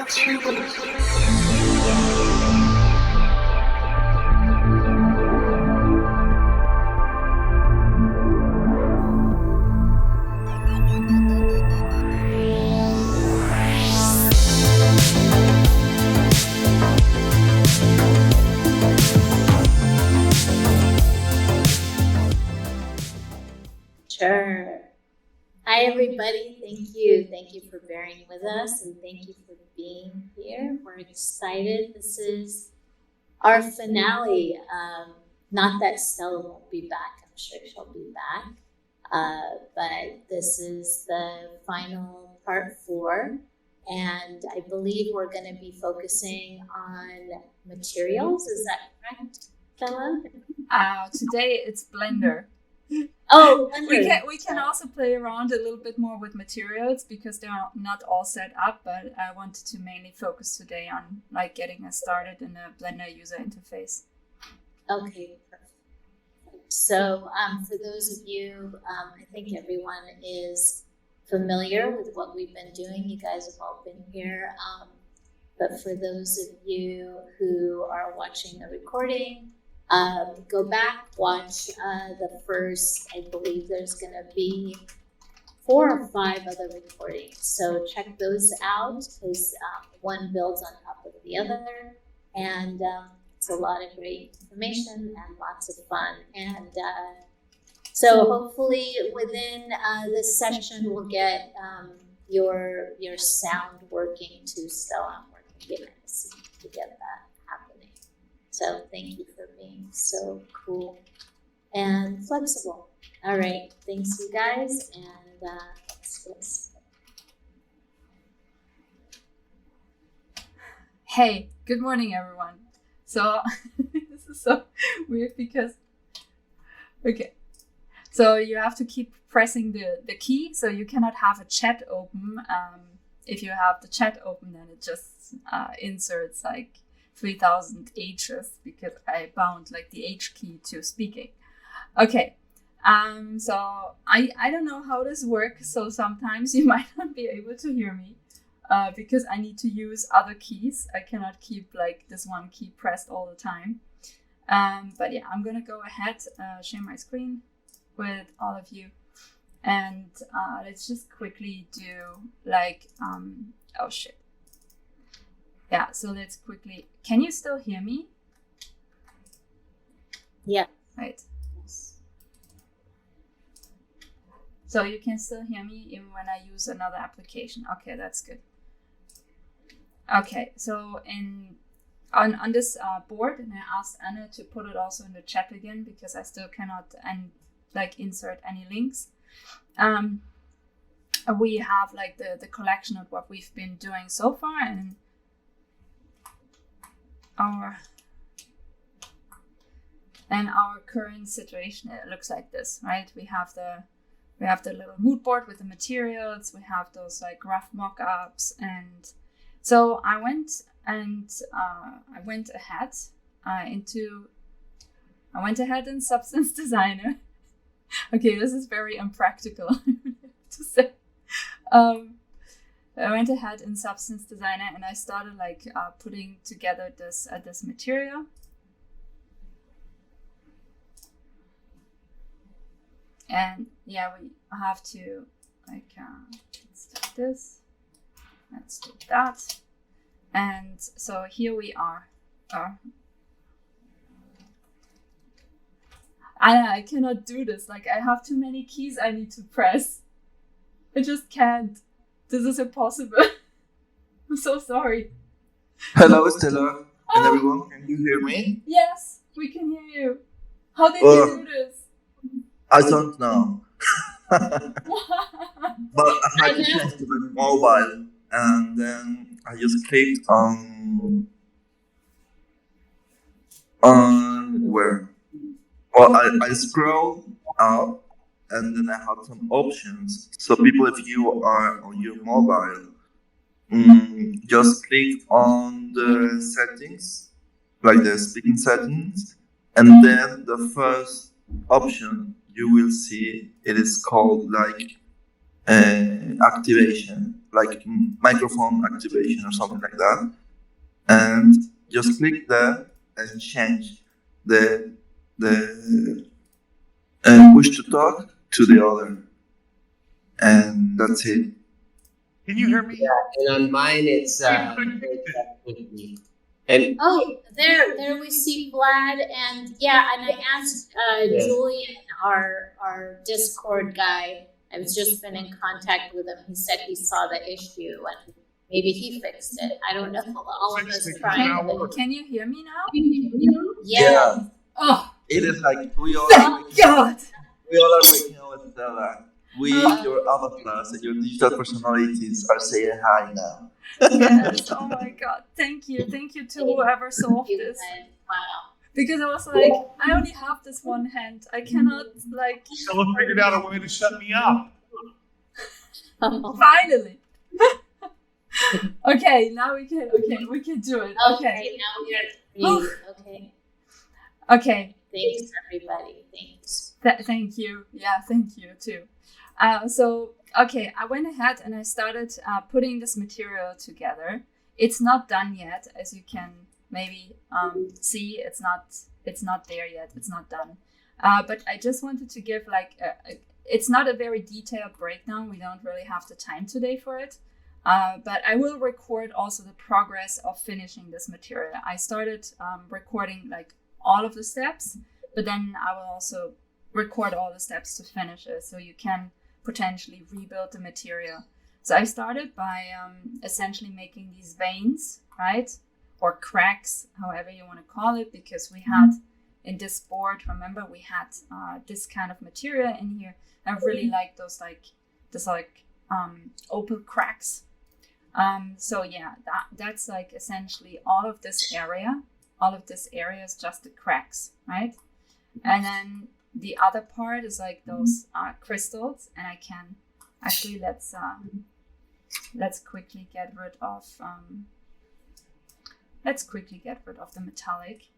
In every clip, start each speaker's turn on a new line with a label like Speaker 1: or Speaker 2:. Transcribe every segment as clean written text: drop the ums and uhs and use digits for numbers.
Speaker 1: Sure. Hi, everybody. Thank you. Thank you for bearing with us, and thank you for being here. We're excited. This is our finale. Not that Stella won't be back. I'm sure she'll be back. But this is the final part 4. And I believe we're going to be focusing on materials. Is that correct, Stella?
Speaker 2: Today it's Blender.
Speaker 1: Oh,
Speaker 2: we can also play around a little bit more with materials because they're not all set up, but I wanted to mainly focus today on like getting us started in the Blender user interface.
Speaker 1: Okay, perfect. So for those of you, I think everyone is familiar with what we've been doing. You guys have all been here. But for those of you who are watching the recording, go back, watch the first, I believe there's going to be 4 or 5 other recordings. So check those out because one builds on top of the other. And it's a lot of great information and lots of fun. And so hopefully within this session, we'll get your sound working too. Stella, I'm working behind the scenes to get that happening. So thank you for being so cool and flexible. All right, thanks you guys, and let's get started.
Speaker 2: Hey, good morning everyone. So this is so weird because, okay, so you have to keep pressing the key, so you cannot have a chat open. If you have the chat open, then it just inserts like 3000 H's because I bound like the H key to speaking. Okay, so I don't know how this works, so sometimes you might not be able to hear me because I need to use other keys. I cannot keep like this one key pressed all the time. But yeah, I'm gonna go ahead, share my screen with all of you, and let's just quickly do like, oh shit. Yeah, so let's quickly, can you still hear me?
Speaker 1: Yeah.
Speaker 2: Right. So you can still hear me even when I use another application. Okay, that's good. Okay, so on this board, and I asked Anna to put it also in the chat again because I still cannot insert any links. We have like the collection of what we've been doing so far, and our current situation. It looks like this, right? We have the little mood board with the materials. We have those like rough mock-ups, and so I went ahead in Substance Designer. Okay, this is very impractical to say. I went ahead in Substance Designer and I started like putting together this material. And yeah, we have to like let's do this. Let's do that. And so here we are. I cannot do this. Like I have too many keys I need to press. I just can't. This is impossible. I'm so sorry.
Speaker 3: Hello, Stella and everyone. Can you hear me?
Speaker 2: Yes, we can hear you. How did you do this?
Speaker 3: I don't know. But I had to change to the mobile, and then I just clicked on where? Well, I scroll up, and then I have some options. So people, if you are on your mobile, just click on the settings, like the speaking settings, and then the first option you will see, it is called like activation, like microphone activation or something like that, and just click there and change the push to talk to the other, and that's it.
Speaker 4: Can you hear me?
Speaker 5: Yeah, and on mine it's and
Speaker 1: Oh, there we see Vlad, and I asked Julian, our Discord guy. I've just been in contact with him. He said he saw the issue and maybe he fixed it. I don't know. All of us trying.
Speaker 2: Can you hear me now?
Speaker 1: Yeah.
Speaker 2: Oh,
Speaker 3: It is like we all
Speaker 2: thank God.
Speaker 3: we all are waking up with Stella. We, your avatars and your digital personalities are saying hi now.
Speaker 2: Yes. Oh my God. Thank you to whoever solved this.
Speaker 1: Wow.
Speaker 2: Because I was like, I only have this one hand. I cannot like.
Speaker 4: Stella figured out a way to shut me up.
Speaker 2: Finally. Okay, now we can do it. Okay.
Speaker 1: Now we are free. Okay.
Speaker 2: Okay.
Speaker 1: Thanks, everybody. Thanks.
Speaker 2: Thank you. Yeah, thank you too. So I went ahead and I started putting this material together. It's not done yet, as you can maybe see. It's not there yet. It's not done. But I just wanted to give it's not a very detailed breakdown. We don't really have the time today for it. But I will record also the progress of finishing this material. I started recording all of the steps, but then I will also record all the steps to finish it, so you can potentially rebuild the material. So I started by essentially making these veins, right? Or cracks, however you want to call it, because we had in this board, remember, we had this kind of material in here. I really like those open cracks. So yeah, that's essentially all of this area. All of this area is just the cracks, right? And then the other part is those crystals, and I can actually let's quickly get rid of the metallic.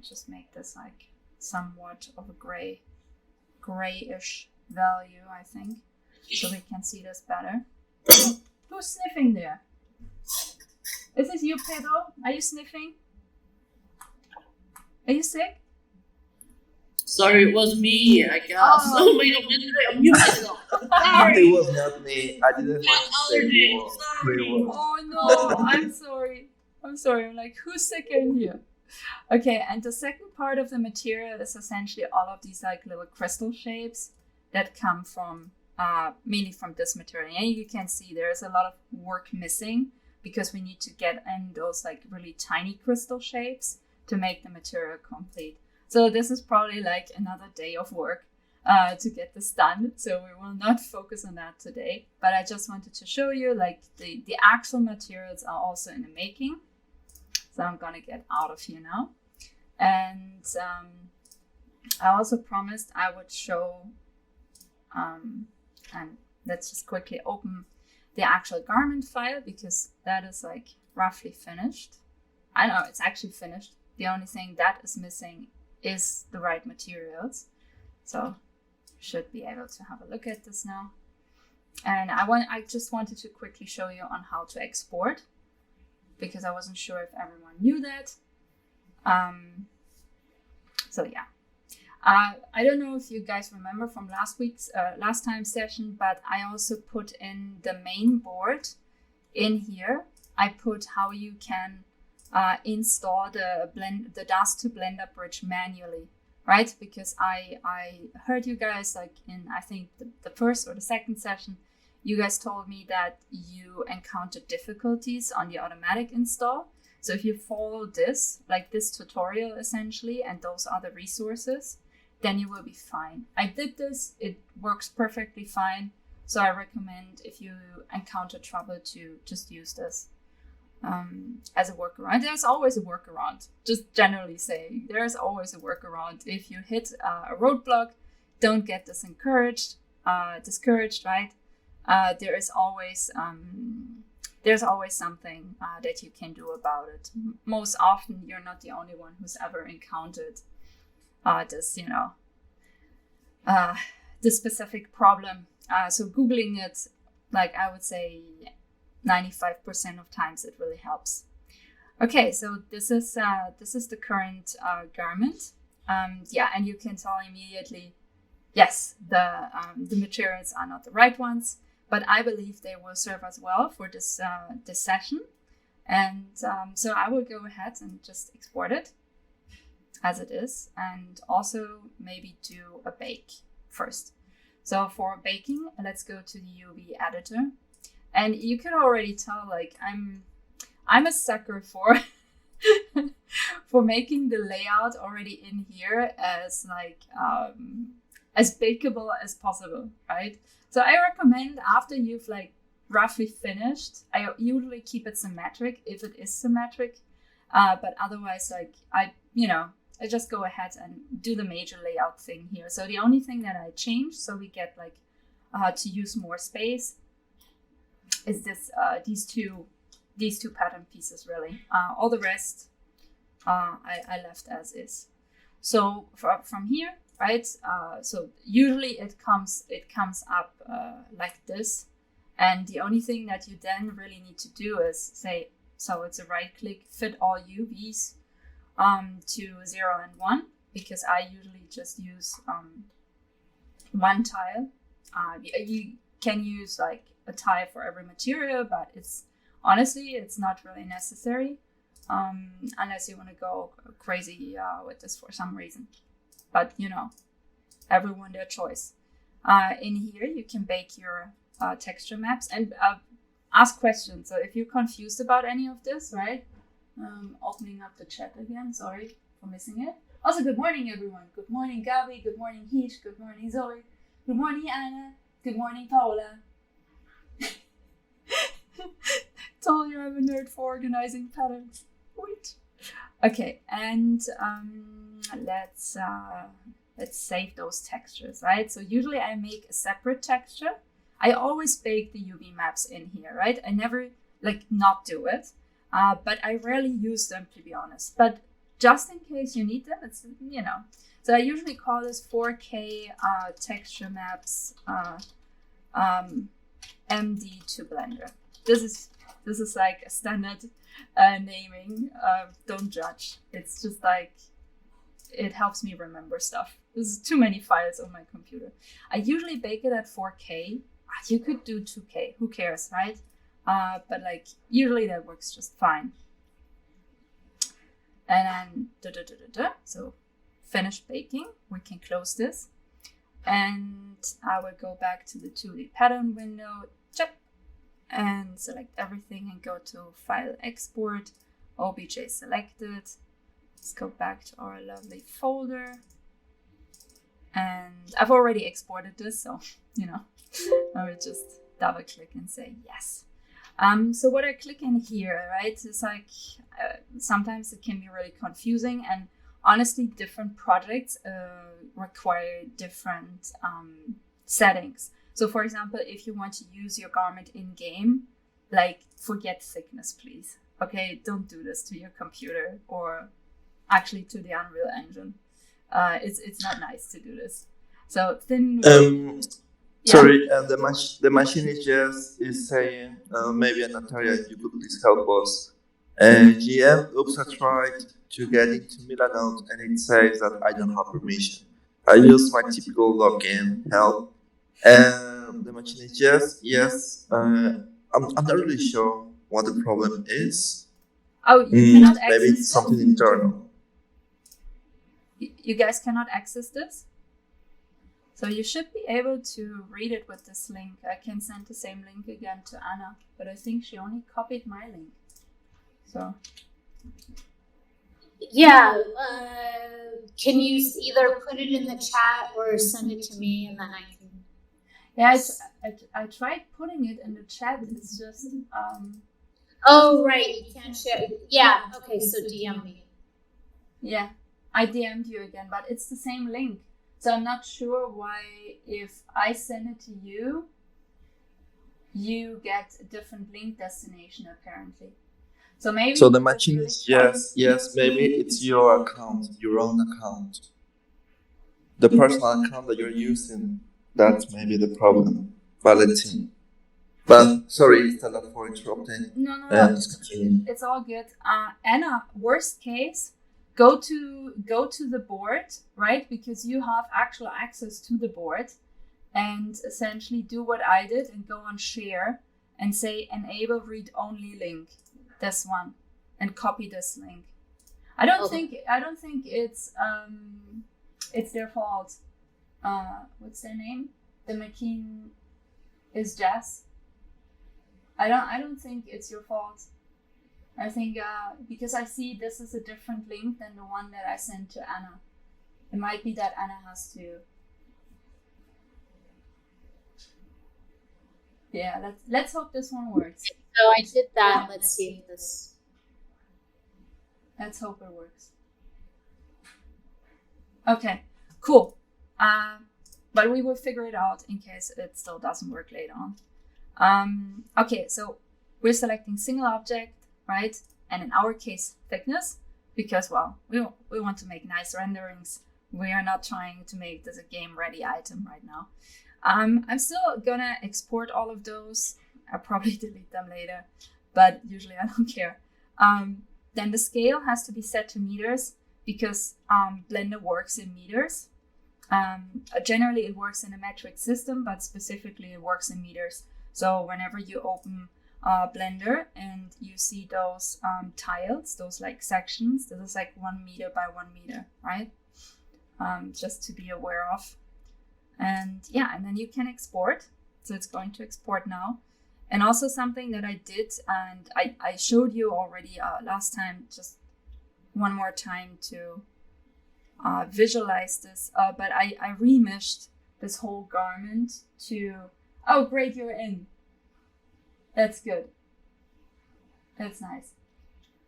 Speaker 2: Just make this somewhat of a grayish value, I think, so we can see this better. Who's sniffing there? Is this you, Pedro? Are you sniffing? Are you sick?
Speaker 6: Sorry, it was me, I guess. Oh my God, when did I mute myself? Sorry.
Speaker 3: It was not me. I didn't want to say
Speaker 6: Allergy,
Speaker 3: it was.
Speaker 6: sorry.
Speaker 2: Oh no, I'm sorry. I'm like, who's sick in here? Okay, and the second part of the material is essentially all of these little crystal shapes that come from mainly from this material. And you can see there's a lot of work missing because we need to get in those really tiny crystal shapes to make the material complete. So this is probably another day of work to get this done. So we will not focus on that today, but I just wanted to show you the actual materials are also in the making. So I'm gonna get out of here now. And I also promised I would show, and let's just quickly open the actual garment file, because that is roughly finished. I know it's actually finished. The only thing that is missing is the right materials. So should be able to have a look at this now. And I just wanted to quickly show you on how to export, because I wasn't sure if everyone knew that. So yeah. I don't know if you guys remember from last time's session, but I also put in the main board in here. I put how you can install the dust to Blender bridge manually, right? Because I heard you guys in I think the first or the second session, you guys told me that you encountered difficulties on the automatic install. So if you follow this tutorial essentially, and those other resources, then you will be fine. I did this, it works perfectly fine. So I recommend, if you encounter trouble, to just use this as a workaround. There's always a workaround, just generally saying, there's always a workaround. If you hit a roadblock, don't get discouraged, right? There's always something that you can do about it. Most often, you're not the only one who's ever encountered this specific problem So Googling it, like I would say 95% of times it really helps. Okay, so this is the current garment. And you can tell immediately, yes, the materials are not the right ones, but I believe they will serve us well for this session. And so I will go ahead and just export it as it is, and also maybe do a bake first. So for baking, let's go to the UV editor, and you can already tell, like, I'm a sucker for for making the layout already in here as like as bakeable as possible, right? So I recommend after you've like roughly finished, I usually keep it symmetric if it is symmetric, but otherwise, like I just go ahead and do the major layout thing here. So the only thing that I change, so we get like to use more space, is this these two pattern pieces really. All the rest I left as is. So from here, right? So usually it comes up like this, and the only thing that you then really need to do is say, so it's a right click, fit all UVs to 0 and 1, because I usually just use one tile. You can use like a tile for every material, but it's not really necessary unless you want to go crazy with this for some reason. But everyone their choice. In here you can bake your texture maps and ask questions. So if you're confused about any of this, right? Opening up the chat again. Sorry for missing it. Also, good morning, everyone. Good morning, Gabi. Good morning, Heath. Good morning, Zoe. Good morning, Anna. Good morning, Paula. Told you I'm a nerd for organizing patterns. Wait. Okay, and let's save those textures, right? So usually I make a separate texture. I always bake the UV maps in here, right? I never not do it, but I rarely use them, to be honest. But just in case you need them, it's So I usually call this 4K texture maps MD to Blender. This is like a standard naming. Don't judge. It's just like it helps me remember stuff. There's too many files on my computer. I usually bake it at 4K. You could do 2K. Who cares, right? But like usually that works just fine. And then so finish baking. We can close this, and I will go back to the 2D pattern window. And select everything and go to File Export, OBJ selected. Let's go back to our lovely folder. And I've already exported this, so, I will just double click and say yes. So what I click in here, right, is like, sometimes it can be really confusing, and honestly, different projects require different settings. So for example, if you want to use your garment in game, forget thickness, please. Okay, don't do this to your computer or actually to the Unreal Engine. It's not nice to do this. So thin.
Speaker 3: Sorry, the machine is saying maybe Natalia, you could please help us. GM, oops, I tried to get into Milanote and it says that I don't have permission. I use my typical login help. The machine is yes. I'm not really sure what the problem is.
Speaker 2: Oh, you cannot access
Speaker 3: maybe it's something internal.
Speaker 2: You guys cannot access this? So you should be able to read it with this link. I can send the same link again to Anna, but I think she only copied my link. So.
Speaker 1: Yeah, can you either put it in the chat or send it to me, and then I can.
Speaker 2: Yeah, I tried putting it in the chat. It's just.
Speaker 1: Oh right, you can't share. Yeah. Okay, so DM me.
Speaker 2: Yeah, I DM'd you again, but it's the same link. So I'm not sure why, if I send it to you, you get a different link destination apparently. So maybe.
Speaker 3: So the machine is yes. Maybe it's your account, your own account, the personal account that you're using. That's maybe the problem. valid thing. But sorry, Stella, for interrupting.
Speaker 2: No.
Speaker 3: Just continue.
Speaker 2: It's all good. Anna, worst case, go to the board, right? Because you have actual access to the board, and essentially do what I did and go on share and say enable read only link, this one, and copy this link. I don't think it's their fault. What's their name? The McKean is Jess. I don't think it's your fault. I think because I see this is a different link than the one that I sent to Anna. It might be that Anna has to. Yeah, let's hope this one works.
Speaker 1: So I did that. Let's see if this.
Speaker 2: Let's hope it works. Okay, cool. But we will figure it out in case it still doesn't work later on. Okay, so we're selecting single object, right? And in our case, thickness, because, well, we want to make nice renderings. We are not trying to make this a game-ready item right now. I'm still gonna export all of those. I'll probably delete them later, but usually I don't care. Then the scale has to be set to meters because Blender works in meters. Generally it works in a metric system, but specifically it works in meters. So whenever you open Blender and you see those tiles, those like sections, this is like 1 meter by 1 meter, right? Just to be aware of. And yeah, and then you can export. So it's going to export now. And also something that I did, and I showed you already last time, just one more time to visualize this, but I remeshed this whole garment to, oh great, you're in. That's good. That's nice.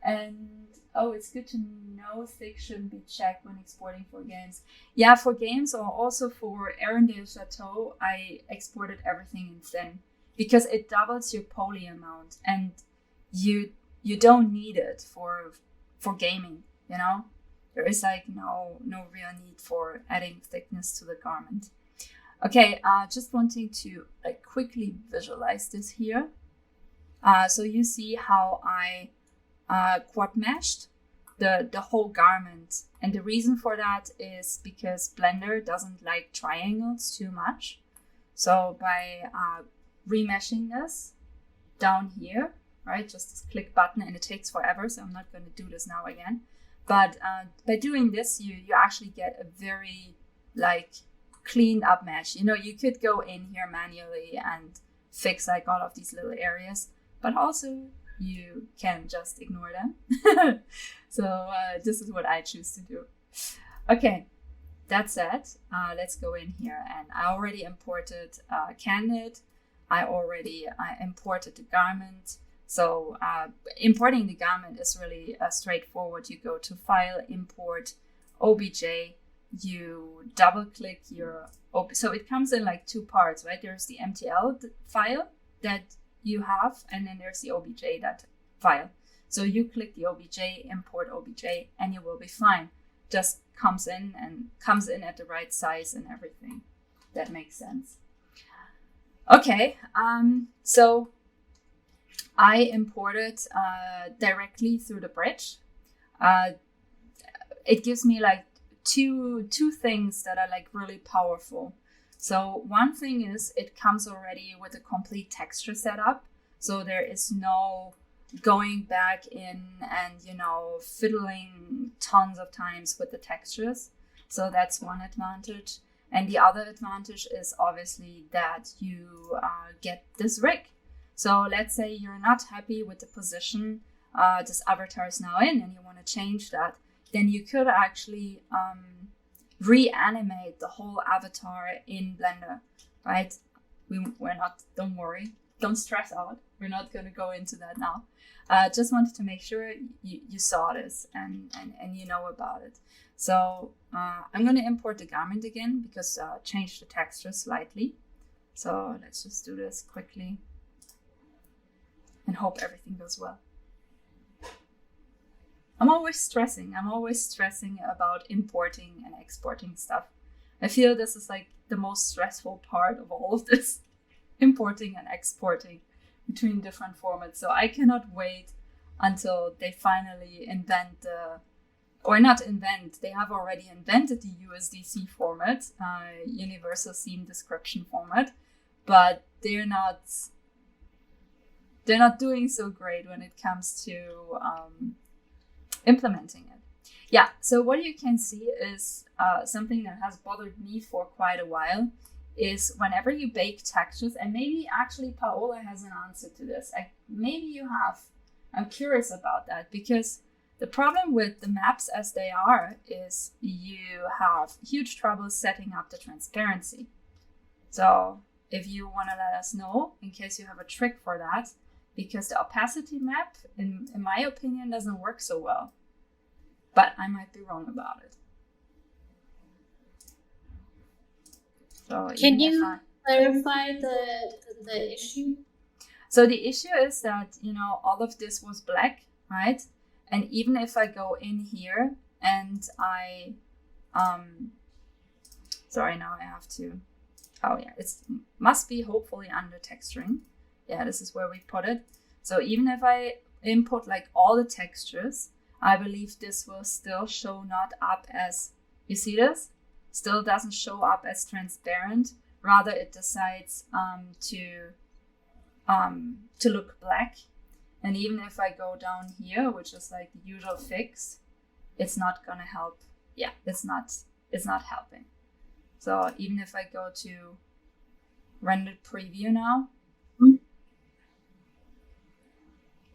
Speaker 2: And oh, it's good to know thick shouldn't be checked when exporting for games. Yeah, for games or also for Arendelle Chateau, I exported everything in thin because it doubles your poly amount, and you don't need it for gaming, you know? There is like no real need for adding thickness to the garment. Okay, just wanting to like quickly visualize this here. So you see how I quad meshed the whole garment, and the reason for that is because Blender doesn't like triangles too much. So by remeshing this down here, right, just this click button, and it takes forever, so I'm not going to do this now again. But by doing this, you actually get a very like cleaned up mesh. You know, you could go in here manually and fix like all of these little areas, but also you can just ignore them. So this is what I choose to do. Okay, that said, let's go in here, and I already imported Candid. I imported the garment. So importing the garment is really straightforward. You go to File, Import, OBJ, you double click your, so it comes in like two parts, right? There's the MTL file that you have, and then there's the OBJ that file. So you click the OBJ, import OBJ, and you will be fine. Just comes in at the right size and everything. That makes sense. Okay, so I imported directly through the bridge. It gives me like two things that are like really powerful. So one thing is it comes already with a complete texture setup. So there is no going back in and, you know, fiddling tons of times with the textures. So that's one advantage. And the other advantage is obviously that you get this rig. So let's say you're not happy with the position this avatar is now in, and you want to change that, then you could actually reanimate the whole avatar in Blender, right? We're not, don't worry, don't stress out. We're not going to go into that now. Just wanted to make sure you saw this and you know about it. So I'm going to import the garment again because change the texture slightly. So let's just do this quickly and hope everything goes well. I'm always stressing about importing and exporting stuff. I feel this is like the most stressful part of all of this. importing and exporting between different formats. So I cannot wait until they finally they have already invented the USDC format, Universal Scene Description format, but they're not doing so great when it comes to implementing it. Yeah, so what you can see is something that has bothered me for quite a while is whenever you bake textures, and maybe actually Paola has an answer to this. I'm curious about that, because the problem with the maps as they are is you have huge trouble setting up the transparency. So if you want to let us know, in case you have a trick for that, because the opacity map, in my opinion, doesn't work so well. But I might be wrong about it. So
Speaker 1: Can you clarify the issue?
Speaker 2: So the issue is that, all of this was black, right? And even if I go in here and I, sorry, now I have to, it must be hopefully under texturing. Yeah, this is where we put it. So even if I input like all the textures, I believe this will still show not up as, you see this? Still doesn't show up as transparent. Rather, it decides to look black. And even if I go down here, which is like the usual fix, it's not gonna help. Yeah, it's not helping. So even if I go to rendered preview now,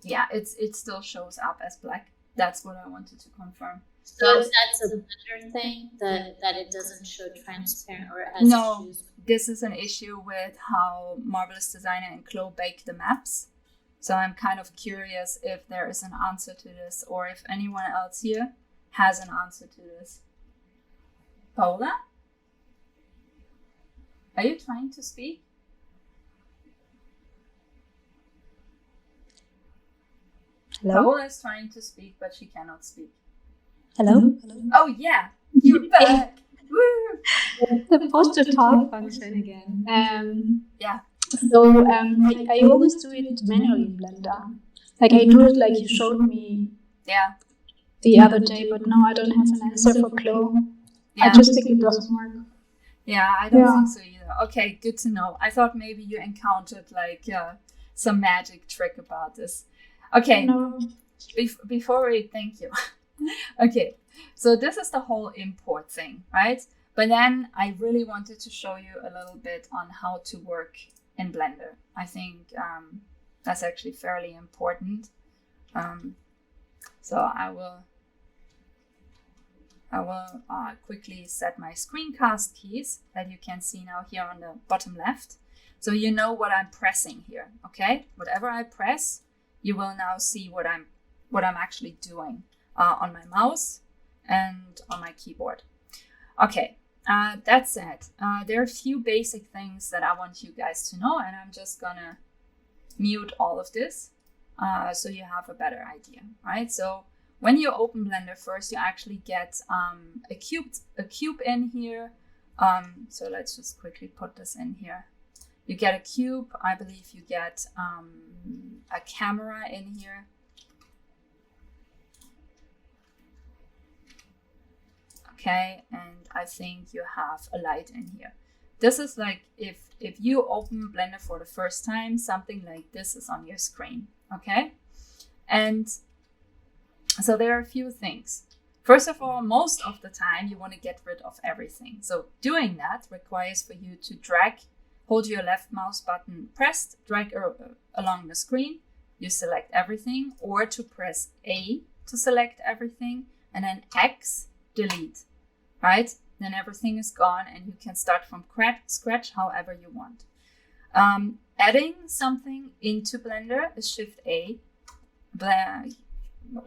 Speaker 2: yeah, it still shows up as black. That's what I wanted to confirm.
Speaker 1: So that's a Blender thing that it doesn't show transparent, or it has
Speaker 2: No,
Speaker 1: issues?
Speaker 2: this is an issue with how Marvelous Designer and Chloe bake the maps. So I'm kind of curious if there is an answer to this, or if anyone else here has an answer to this. Paola? Are you trying to speak?
Speaker 5: Hello?
Speaker 2: Paola is trying to speak, but she cannot speak.
Speaker 5: Hello?
Speaker 2: Oh yeah, you're back! Woo!
Speaker 5: The post to talk function again.
Speaker 2: Yeah.
Speaker 5: So I always do it manually in Blender. Like I do it like you showed me
Speaker 2: Yeah.
Speaker 5: the other day, but now I don't have an answer for Chloe.
Speaker 2: Yeah.
Speaker 5: I just think it doesn't work.
Speaker 2: Yeah, I don't
Speaker 5: Yeah.
Speaker 2: think so either. Okay, good to know. I thought maybe you encountered like some magic trick about this. Okay,
Speaker 5: No.
Speaker 2: before we thank you. Okay, so this is the whole import thing, right? But then I really wanted to show you a little bit on how to work in Blender. I think that's actually fairly important. So I will quickly set my screencast keys that you can see now here on the bottom left. So you know what I'm pressing here, okay? Whatever I press, you will now see what I'm actually doing on my mouse and on my keyboard. Okay, that said, there are a few basic things that I want you guys to know, and I'm just gonna mute all of this so you have a better idea, right? So when you open Blender first, you actually get a cube in here. So let's just quickly put this in here. You get a cube. I believe you get a camera in here. Okay, and I think you have a light in here. This is like if you open Blender for the first time, something like this is on your screen, okay? And so there are a few things. First of all, most of the time you want to get rid of everything. So doing that requires for you to hold your left mouse button pressed, drag along the screen, you select everything, or to press A to select everything, and then X, delete, right? Then everything is gone and you can start from scratch however you want. Adding something into Blender is Shift A.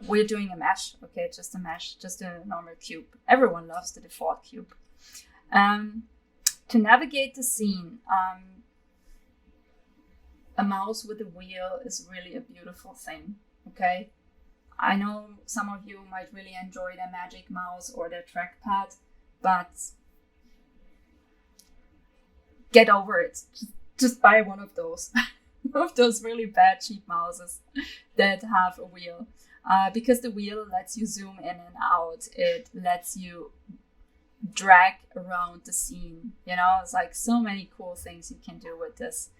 Speaker 2: We're doing a mesh, okay, just a mesh, just a normal cube. Everyone loves the default cube. To navigate the scene, a mouse with a wheel is really a beautiful thing, okay? I know some of you might really enjoy their magic mouse or their trackpad, but get over it. just buy one of those. One of those really bad cheap mouses that have a wheel. Because the wheel lets you zoom in and out. It lets you drag around the scene. You know, it's like so many cool things you can do with this.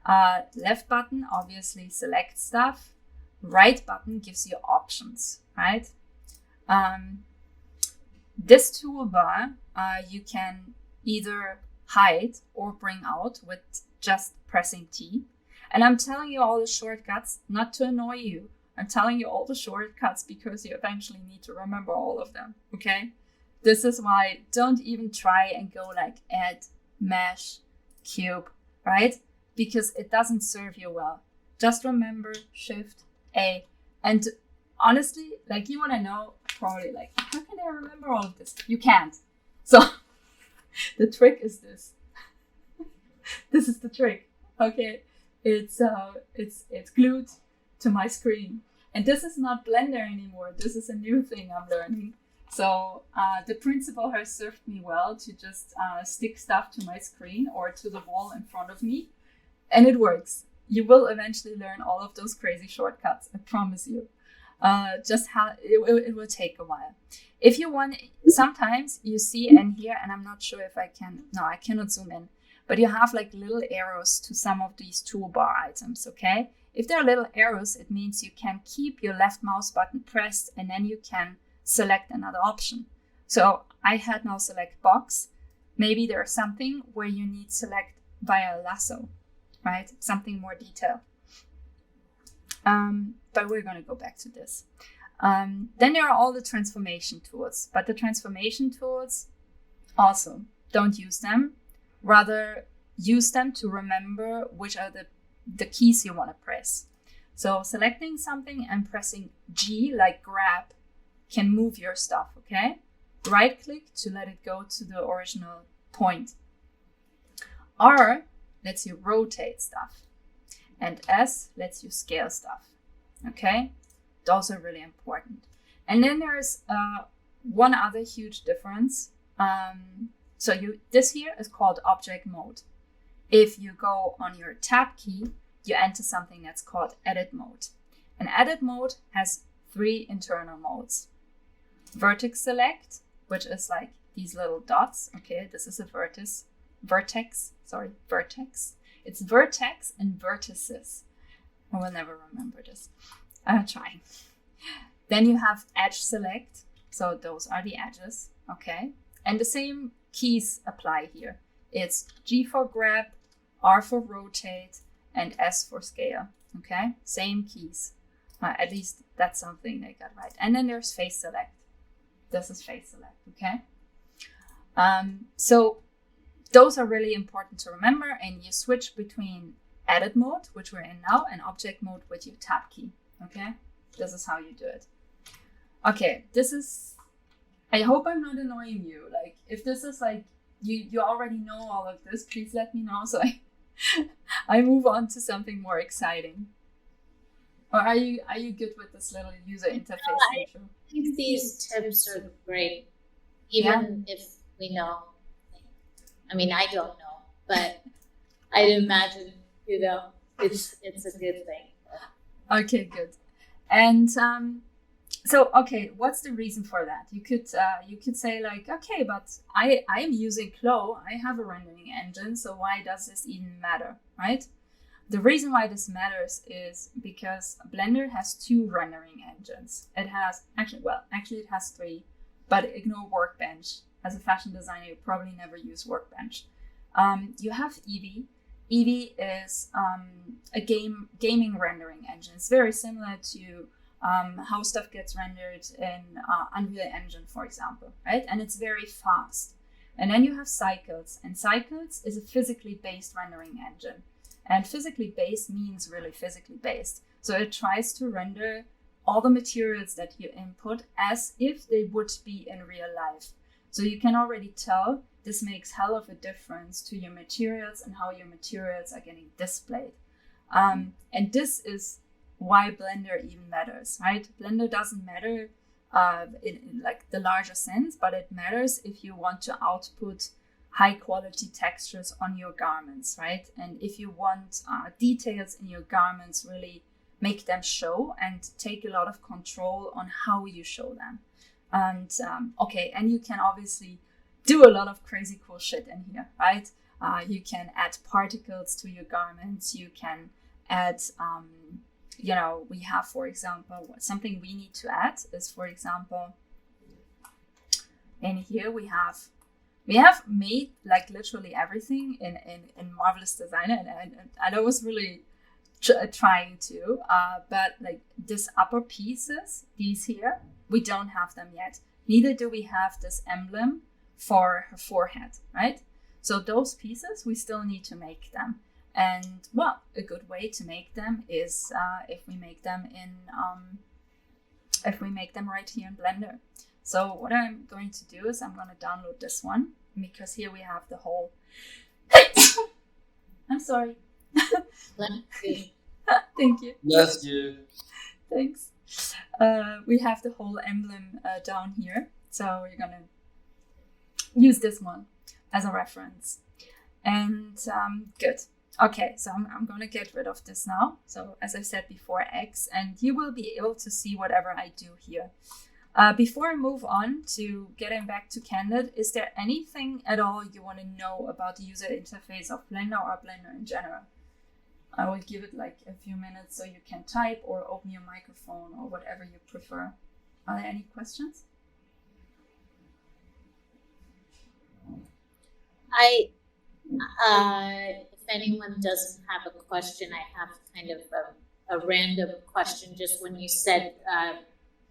Speaker 2: Left button obviously selects stuff. Right button gives you options, right? This toolbar you can either hide or bring out with just pressing T. And I'm telling you all the shortcuts not to annoy you. I'm telling you all the shortcuts because you eventually need to remember all of them, okay? This is why don't even try and go like add, mesh, cube, right? Because it doesn't serve you well. Just remember Shift A. And honestly, like you want to know probably like, how can I remember all of this? You can't. So the trick is this. This is the trick, okay? It's glued to my screen. And this is not Blender anymore. This is a new thing I'm learning. So the principle has served me well to just stick stuff to my screen or to the wall in front of me. And it works. You will eventually learn all of those crazy shortcuts. I promise you. Just how it will take a while. If you want, sometimes you see in here, and I'm not sure if I can, no, I cannot zoom in, but you have like little arrows to some of these toolbar items, okay? If there are little arrows, it means you can keep your left mouse button pressed and then you can select another option. So I had now select box. Maybe there's something where you need select via lasso, right? Something more detailed. But we're going to go back to this. Then there are all the transformation tools, but the transformation tools also don't use them. Rather use them to remember which are the keys you want to press. So selecting something and pressing G like grab can move your stuff, okay? Right click to let it go to the original point. R lets you rotate stuff. And S lets you scale stuff, okay? Those are really important. And then there's one other huge difference. So this here is called object mode. If you go on your tab key, you enter something that's called edit mode. And edit mode has 3 internal modes. Vertex select, which is like these little dots. Okay, this is a vertex. It's vertex and vertices. I will never remember this. I'm trying. Then you have edge select. So those are the edges. Okay. And the same keys apply here. It's G for grab, R for rotate, and S for scale. Okay. Same keys. At least that's something they got right. And then there's face select. This is face select. Okay. So those are really important to remember, and you switch between edit mode, which we're in now, and object mode with your tab key. Okay, this is how you do it. Okay, this is, I hope I'm not annoying you. Like, if this is like, you already know all of this, please let me know so I move on to something more exciting. Or are you good with this little user interface?
Speaker 1: I think these tips are great, even if we know. I mean, I don't know, but I'd imagine, it's a good thing.
Speaker 2: Okay, good. And so, okay, what's the reason for that? You could say like, okay, but I'm using Clo. I have a rendering engine, so why does this even matter, right? The reason why this matters is because Blender has 2 rendering engines. It has actually it has 3, but ignore Workbench. As a fashion designer, you probably never use Workbench. You have Eevee. Eevee is a gaming rendering engine. It's very similar to how stuff gets rendered in Unreal Engine, for example, right? And it's very fast. And then you have Cycles, and Cycles is a physically based rendering engine. And physically based means really physically based. So it tries to render all the materials that you input as if they would be in real life. So you can already tell this makes hell of a difference to your materials and how your materials are getting displayed. And this is why Blender even matters, right? Blender doesn't matter in like the larger sense, but it matters if you want to output high quality textures on your garments, right? And if you want details in your garments, really make them show and take a lot of control on how you show them. And and you can obviously do a lot of crazy cool shit in here, right? You can add particles to your garments. You can add, we have, for example, something we need to add is, for example, in here we have made like literally everything in Marvelous Designer, and I was really trying to, but like this upper pieces, these here, we don't have them yet. Neither do we have this emblem for her forehead, right? So those pieces, we still need to make them. And well, a good way to make them is if we make them right here in Blender. So what I'm going to do is I'm going to download this one, because here we have the whole. I'm sorry. Thank you.
Speaker 6: Bless you.
Speaker 2: Thanks. We have the whole emblem down here, so we're gonna use this one as a reference. And good. Okay, so I'm gonna get rid of this now. So as I said before, X, and you will be able to see whatever I do here. Before I move on to getting back to Candid, is there anything at all you want to know about the user interface of Blender or Blender in general? I will give it like a few minutes so you can type or open your microphone or whatever you prefer. Are there any questions?
Speaker 1: If anyone doesn't have a question, I have kind of a random question. Just when you said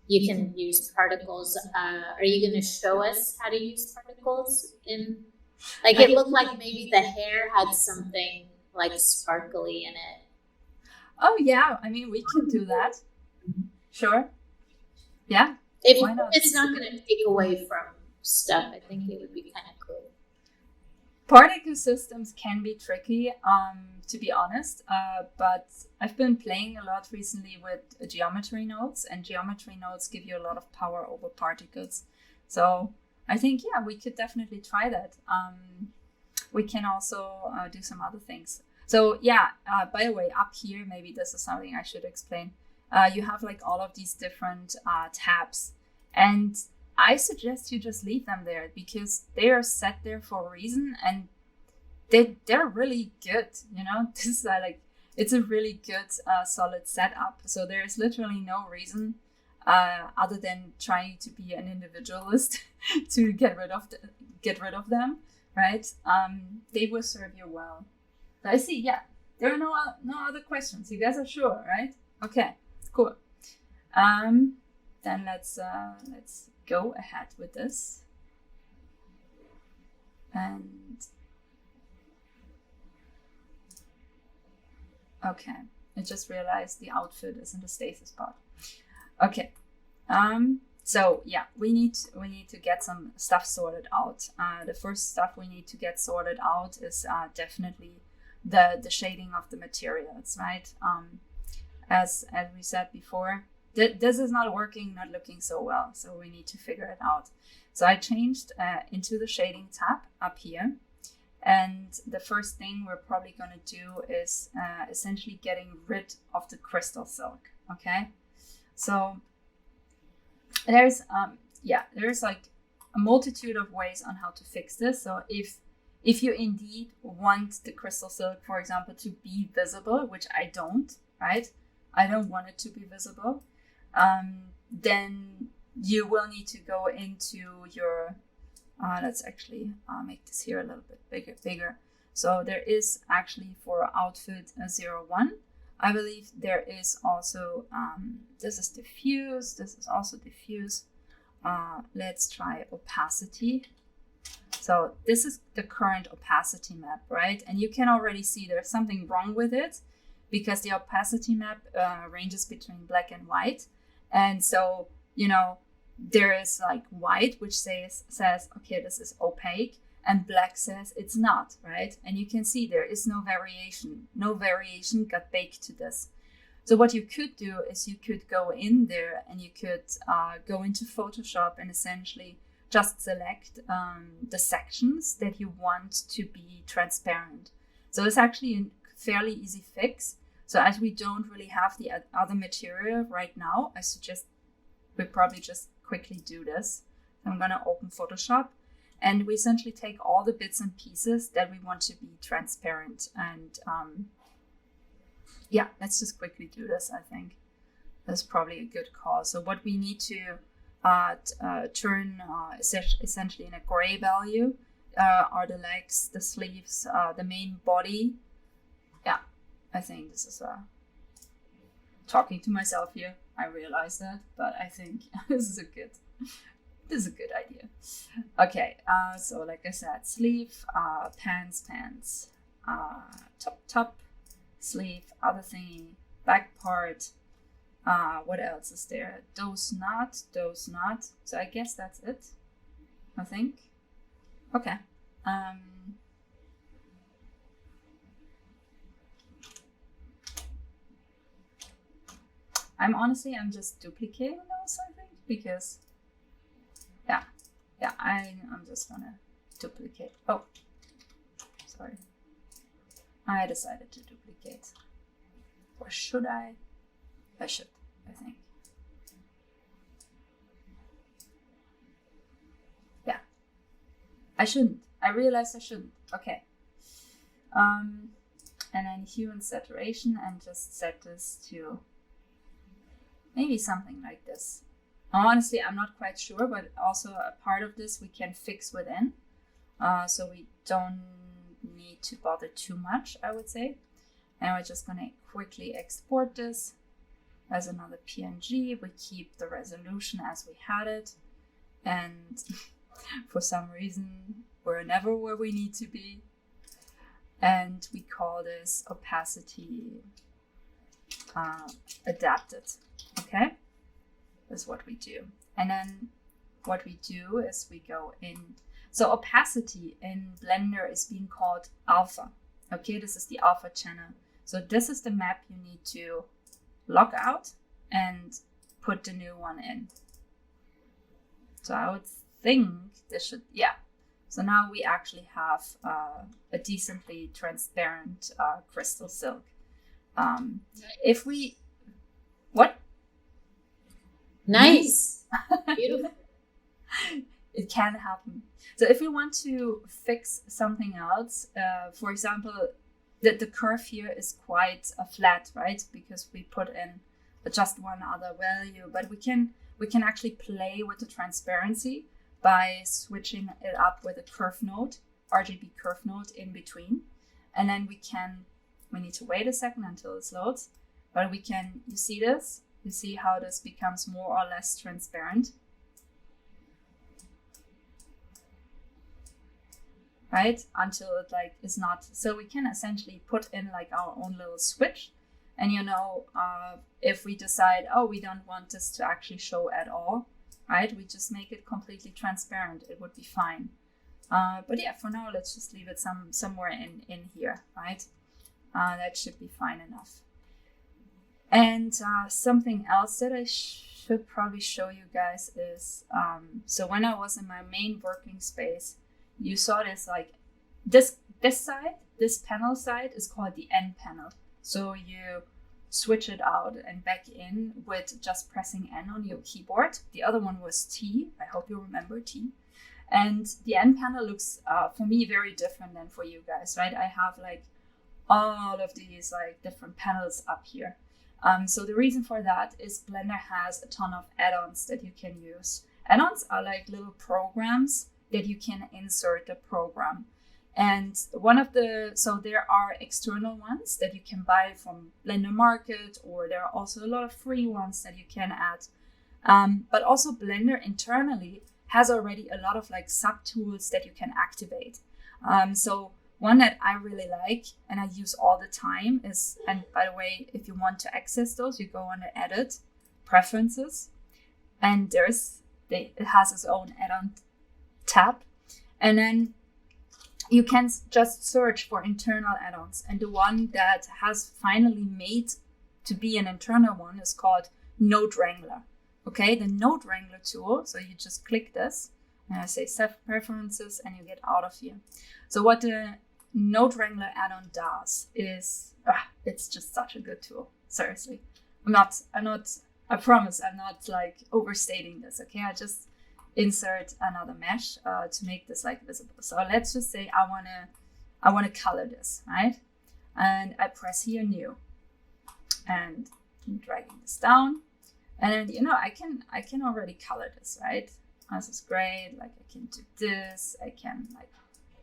Speaker 1: you can use particles, are you going to show us how to use particles in? Like, it looked like maybe the hair had something like sparkly in it.
Speaker 2: Oh yeah, I mean, we can do that. Sure. Yeah.
Speaker 1: If
Speaker 2: Why not?
Speaker 1: it's not going to take away from stuff, I think it would be kind of cool.
Speaker 2: Particle systems can be tricky, to be honest, but I've been playing a lot recently with geometry nodes, and geometry nodes give you a lot of power over particles. So I think, yeah, we could definitely try that. We can also do some other things. So yeah, by the way, up here, maybe this is something I should explain. You have like all of these different tabs, and I suggest you just leave them there because they are set there for a reason, and they're really good. You know, this is it's a really good solid setup. So there's literally no reason other than trying to be an individualist to get rid of them, right? They will serve you well. So I see. Yeah, there are no other questions. You guys are sure, right? Okay, cool. Then let's go ahead with this. And okay, I just realized the outfit is in the stasis part. Okay. So yeah, we need to get some stuff sorted out. The first stuff we need to get sorted out is definitely the shading of the materials, right? As we said before, this is not looking so well, so we need to figure it out. So I changed into the shading tab up here, and the first thing we're probably going to do is essentially getting rid of the crystal silk. Okay, so there's like a multitude of ways on how to fix this. So if you indeed want the crystal silk, for example, to be visible, which I don't, right? I don't want it to be visible. Then you will need to go into your, let's actually make this here a little bit bigger. So there is actually for outfit 01, I believe there is also, this is diffuse, this is also diffuse. Let's try opacity. So this is the current opacity map, right? And you can already see there's something wrong with it because the opacity map ranges between black and white. And so, you know, there is like white, which says, okay, this is opaque, and black says it's not, right? And you can see there is no variation. No variation got baked to this. So what you could do is you could go in there and you could go into Photoshop and essentially just select the sections that you want to be transparent. So it's actually a fairly easy fix. So as we don't really have the other material right now, I suggest we probably just quickly do this. I'm going to open Photoshop, and we essentially take all the bits and pieces that we want to be transparent. And yeah, let's just quickly do this. I think that's probably a good call. So what we need to turn essentially in a gray value are the legs, the sleeves, the main body. Yeah, I think this is talking to myself here. I realize that, but I think this is a good idea. Okay, so like I said, sleeve, pants, top, sleeve, other thingy, back part. What else is there? Those not. So I guess that's it. I think. Okay. I'm just duplicating those, I think, because I'm just gonna duplicate. Oh, sorry. I decided to duplicate. Or should I? I should, I think. Yeah. I shouldn't. I realized I shouldn't. Okay. And then hue and saturation, and just set this to maybe something like this. Honestly, I'm not quite sure, but also a part of this we can fix within. So we don't need to bother too much, I would say. And we're just going to quickly export this as another PNG. We keep the resolution as we had it. And for some reason, we're never where we need to be. And we call this opacity adapted. Okay? That's what we do. And then what we do is we go in. So opacity in Blender is being called alpha. Okay, this is the alpha channel. So this is the map you need to log out and put the new one in. So I would think this should, yeah. So now we actually have a decently transparent crystal silk. If we, what?
Speaker 1: Nice. Beautiful.
Speaker 2: It can happen. So if we want to fix something else, for example, the curve here is quite flat, right? Because we put in just one other value, but we can actually play with the transparency by switching it up with a curve node, RGB curve node in between. And then we need to wait a second until this loads, but we can, you see this? You see how this becomes more or less transparent, right? Until it like is not. So we can essentially put in like our own little switch, and if we decide, oh, we don't want this to actually show at all, right? We just make it completely transparent. It would be fine. But yeah, for now, let's just leave it somewhere in here, right? That should be fine enough. And something else that I should probably show you guys is, so when I was in my main working space, you saw this like, this side, this panel side is called the N panel. So you switch it out and back in with just pressing N on your keyboard. The other one was T. I hope you remember T. And the N panel looks, for me, very different than for you guys, right? I have like all of these like different panels up here. So the reason for that is Blender has a ton of add-ons that you can use. Add-ons are like little programs that you can insert the program. And so there are external ones that you can buy from Blender Market, or there are also a lot of free ones that you can add. But also Blender internally has already a lot of like sub-tools that you can activate. So one that I really like and I use all the time is, and by the way, if you want to access those, you go under Edit, Preferences, and it has its own add-on tab. And then you can just search for internal add-ons. And the one that has finally made to be an internal one is called Node Wrangler. Okay, the Node Wrangler tool, so you just click this, And I say set preferences and you get out of here. So what the Node Wrangler add-on does is, it's just such a good tool. Seriously. I promise I'm not like overstating this, okay? I just insert another mesh to make this like visible. So let's just say I wanna color this, right? And I press here new. And I'm dragging this down. And then, I can already color this, right? This is great. Like I can do this. I can like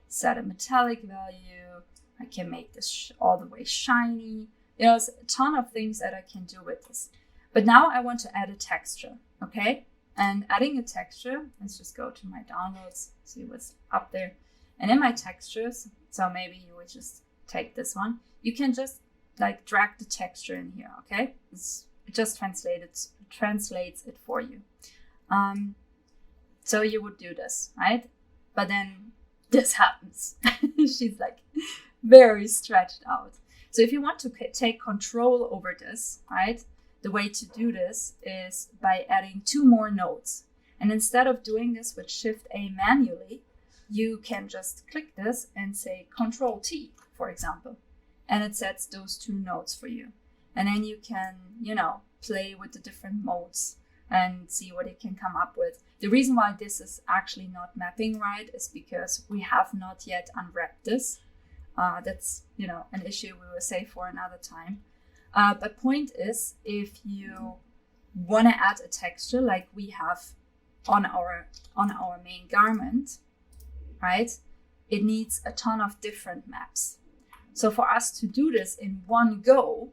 Speaker 2: set a metallic value. I can make this all the way shiny. There's a ton of things that I can do with this. But now I want to add a texture, okay? And adding a texture, let's just go to my downloads, see what's up there. And in my textures, so maybe you would just take this one. You can just like drag the texture in here, okay? It just translates it for you. So you would do this, right? But then this happens. She's like very stretched out. So if you want to take control over this, right? The way to do this is by adding 2 more nodes. And instead of doing this with Shift-A manually, you can just click this and say Control-T, for example. And it sets those 2 nodes for you. And then you can, play with the different modes and see what it can come up with. The reason why this is actually not mapping right is because we have not yet unwrapped this. That's, an issue we will save for another time. But point is, if you want to add a texture like we have on our main garment, right? It needs a ton of different maps. So for us to do this in one go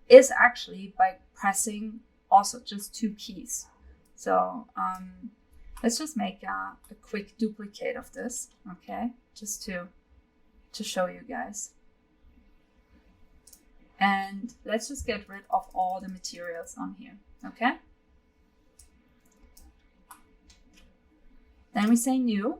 Speaker 2: is actually by pressing also just 2 keys. So let's just make a quick duplicate of this, okay? Just to show you guys. And let's just get rid of all the materials on here, okay? Then we say new.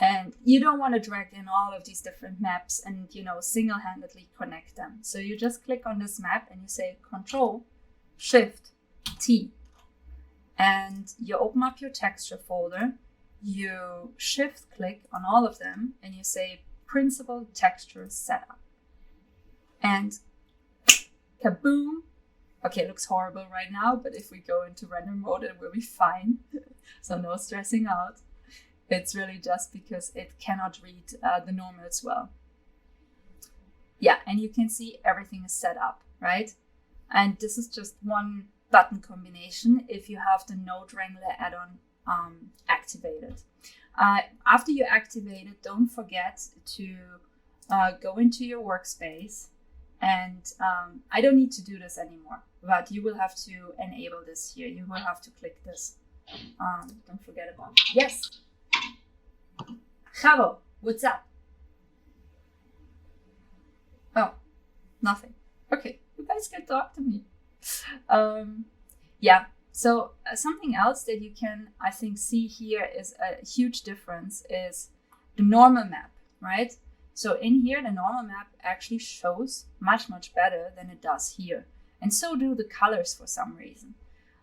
Speaker 2: And you don't want to drag in all of these different maps and, single-handedly connect them. So you just click on this map and you say Control, Shift, T. And you open up your texture folder. You shift-click on all of them and you say Principal Texture Setup. And kaboom. Okay, it looks horrible right now, but if we go into render mode, it will be fine. So no stressing out. It's really just because it cannot read the normals well. Yeah, and you can see everything is set up, right? And this is just one button combination if you have the Node Wrangler add-on activated. After you activate it, don't forget to go into your workspace. And I don't need to do this anymore, but you will have to enable this here. You will have to click this. Don't forget about it. Yes. Chavo, what's up? Oh, nothing. Okay, you guys can talk to me. Yeah, so something else that you can, I think, see here is a huge difference is the normal map, right? So in here, the normal map actually shows much, much better than it does here. And so do the colors for some reason.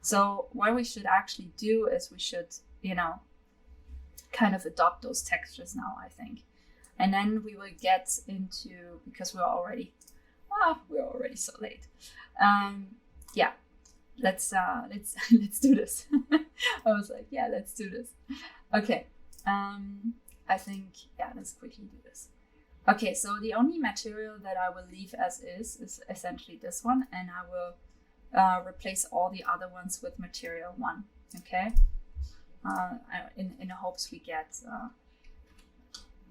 Speaker 2: So what we should actually do is we should, kind of adopt those textures now, I think. And then we will get into, because we're already so late. Yeah, let's do this. I was like, yeah, let's do this. Okay, I think, yeah, let's quickly do this. Okay, so the only material that I will leave as is essentially this one, and I will replace all the other ones with material 1, okay? In the hopes we get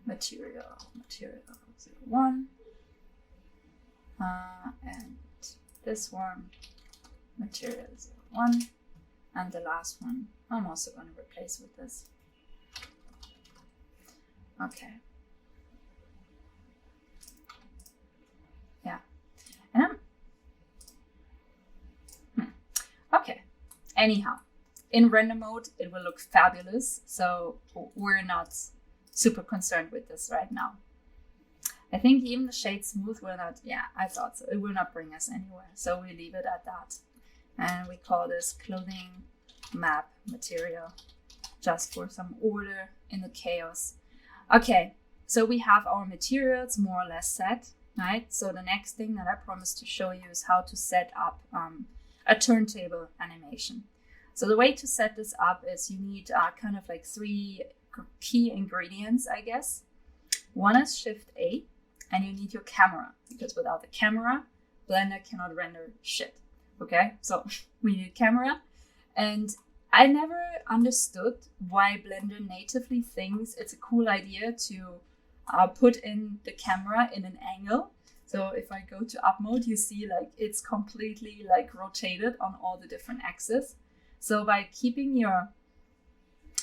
Speaker 2: material 1, and this one, material 1, and the last one I'm also going to replace with this. Okay. Yeah. And okay. Anyhow, in render mode, it will look fabulous. So we're not super concerned with this right now. I think even the shade smooth will not, yeah, I thought so. It will not bring us anywhere. So we leave it at that. And we call this clothing map material just for some order in the chaos. Okay, so we have our materials more or less set, right? So the next thing that I promised to show you is how to set up a turntable animation. So the way to set this up is you need kind of like 3 key ingredients, I guess. One is Shift A, and you need your camera, because without the camera, Blender cannot render shit. Okay, so we need a camera. And I never understood why Blender natively thinks it's a cool idea to put in the camera in an angle. So if I go to up mode, you see like it's completely like rotated on all the different axes. So by keeping your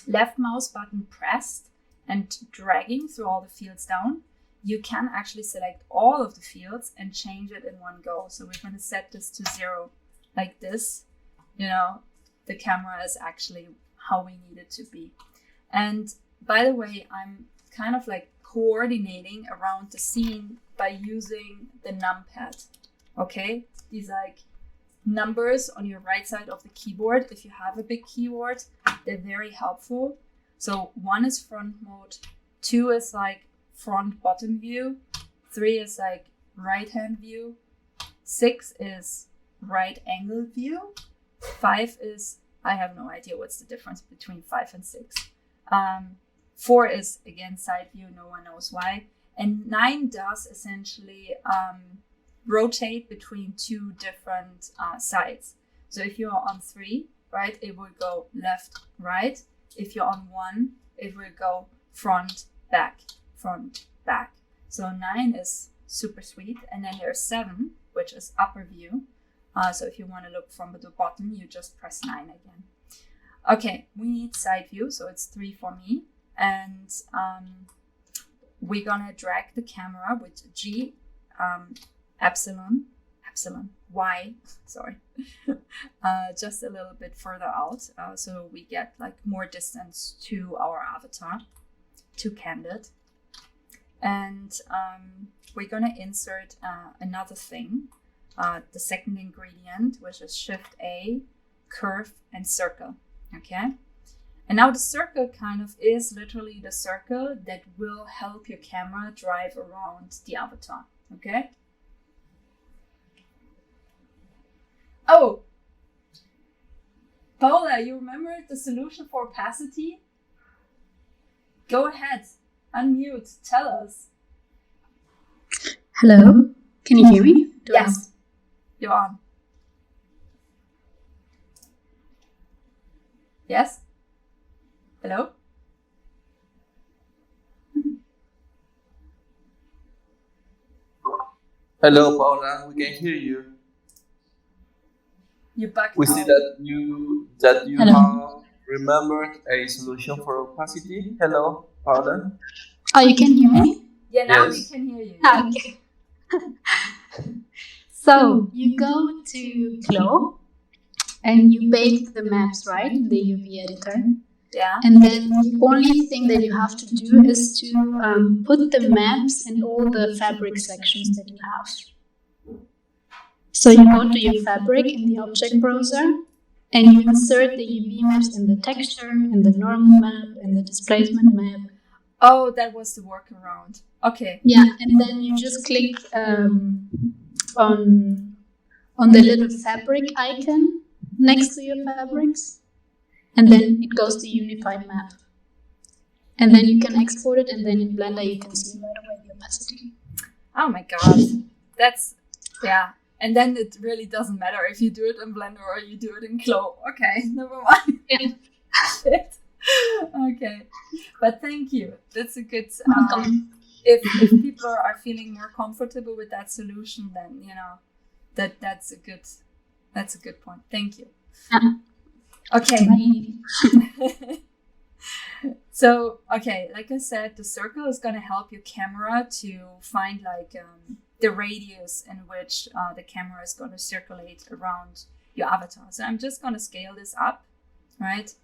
Speaker 2: left mouse button pressed and dragging through all the fields down, you can actually select all of the fields and change it in one go. So we're going to set this to 0 like this. You know, the camera is actually how we need it to be. And by the way, I'm kind of like coordinating around the scene by using the numpad. Okay, these like numbers on your right side of the keyboard. If you have a big keyboard, they're very helpful. So 1 is front mode, 2 is like front bottom view, 3 is like right hand view, 6 is right angle view, 5 is, I have no idea what's the difference between 5 and 6. 4 is again side view, no one knows why. And 9 does essentially rotate between 2 different sides. So if you're on 3, right, it will go left, right. If you're on 1, it will go front, back, front, back. So 9 is super sweet. And then there's 7, which is upper view. So if you want to look from the bottom, you just press 9 again. Okay, we need side view, so it's 3 for me. And we're gonna drag the camera with G, epsilon, Y, sorry, just a little bit further out, so we get like more distance to our avatar, to candid. And we're gonna insert another thing, the second ingredient, which is Shift A, curve and circle, okay? And now the circle kind of is literally the circle that will help your camera drive around the avatar, okay? Oh, Paula, you remember the solution for opacity? Go ahead, unmute, tell us.
Speaker 5: Hello, can you hear me?
Speaker 2: Yes, you're on. Yes? Hello?
Speaker 3: Hello, Paula. We can hear you.
Speaker 2: You bugged
Speaker 3: We
Speaker 2: out.
Speaker 3: see that you
Speaker 5: Hello.
Speaker 3: have remembered a solution for opacity. Hello, Paula.
Speaker 5: Oh, you can hear me?
Speaker 2: Yeah, now
Speaker 3: Yes.
Speaker 2: we can hear you.
Speaker 5: Ah, okay. So you go to Glow and you bake the maps, right, in the UV editor.
Speaker 2: Yeah.
Speaker 5: And then the only thing that you have to do is to put the maps in all the fabric sections that you have. So you go to your fabric in the object browser and you insert the UV maps in the texture, in the normal map, in the displacement map.
Speaker 2: Oh, that was the workaround. Okay.
Speaker 5: Yeah, and then you just click on the little fabric icon next to your fabrics, and then it goes to unified map. And then you can export it, and then in Blender you can see right away the opacity.
Speaker 2: Oh my god. That's, yeah. And then it really doesn't matter if you do it in Blender or you do it in Glow. Okay, never mind.
Speaker 5: Yeah.
Speaker 2: Shit. Okay. But thank you. That's a good,
Speaker 5: Welcome.
Speaker 2: if people are feeling more comfortable with that solution, then, you know, that's a good point. Thank you. Okay. So, okay, like I said, the circle is going to help your camera to find like the radius in which the camera is going to circulate around your avatar. So I'm just going to scale this up, right?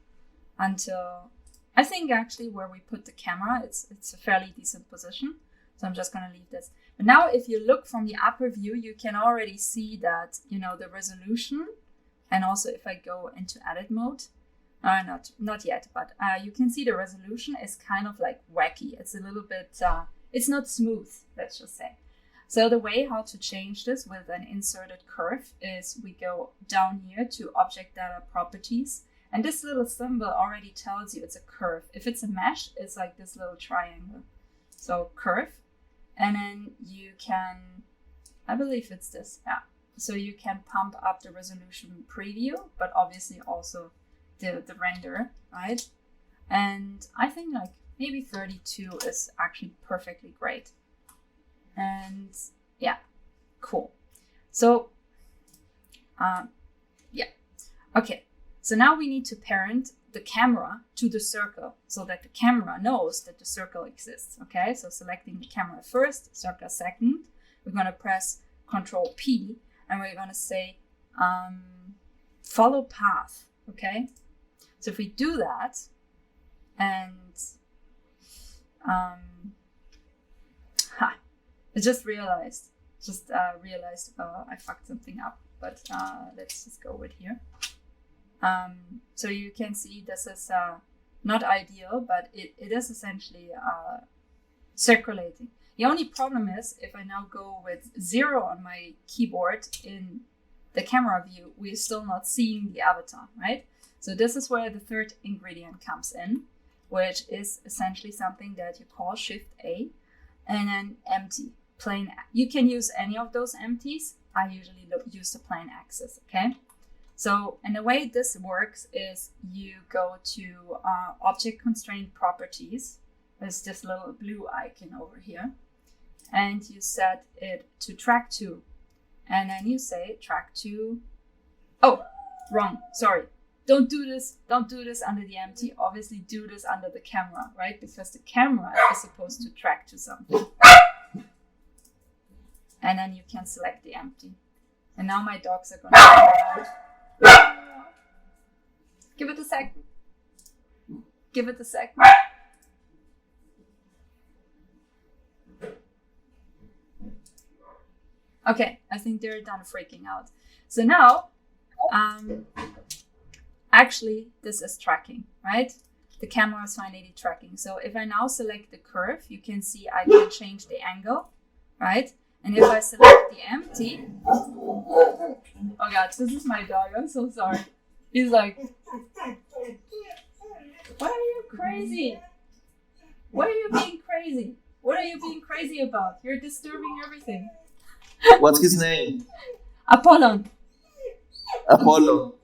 Speaker 2: Until I think actually where we put the camera, it's a fairly decent position. So I'm just going to leave this. But now if you look from the upper view, you can already see that, you know, the resolution. And also if I go into edit mode, Not yet, but you can see the resolution is kind of like wacky. It's a little bit, it's not smooth, let's just say. So the way how to change this with an inserted curve is we go down here to Object Data Properties. And this little symbol already tells you it's a curve. If it's a mesh, it's like this little triangle. So curve. And then you can, I believe it's this, yeah. So you can pump up the resolution preview, but obviously also the render, right? And I think like maybe 32 is actually perfectly great. And yeah, cool. So, yeah, okay. So now we need to parent the camera to the circle so that the camera knows that the circle exists, okay? So selecting the camera first, circle second, we're gonna press Control P and we're gonna say follow path, okay? So if we do that and I just realized I fucked something up, but let's just go with here. So you can see this is not ideal, but it is essentially circulating. The only problem is if I now go with 0 on my keyboard in the camera view, we're still not seeing the avatar, right? So this is where the third ingredient comes in, which is essentially something that you call Shift A and then empty. Plain. You can use any of those empties. I usually use the plain axis, okay? So, and the way this works is you go to Object Constraint Properties. There's this little blue icon over here. And you set it to track to. And then you say track to. Oh, wrong. Sorry. Don't do this under the empty. Obviously do this under the camera, right? Because the camera is supposed to track to something. And then you can select the empty. And now my dogs are going to come out. Give it a second. Give it a second. Okay, I think they're done freaking out. So now, actually, this is tracking, right? The camera is finally tracking. So if I now select the curve, you can see I can change the angle, right? And if I select the empty, oh god, this is my dog, I'm so sorry. He's like, why are you crazy? Why are you being crazy? What are you being crazy about? You're disturbing everything.
Speaker 3: What's his name?
Speaker 2: Apollon.
Speaker 3: Apollo.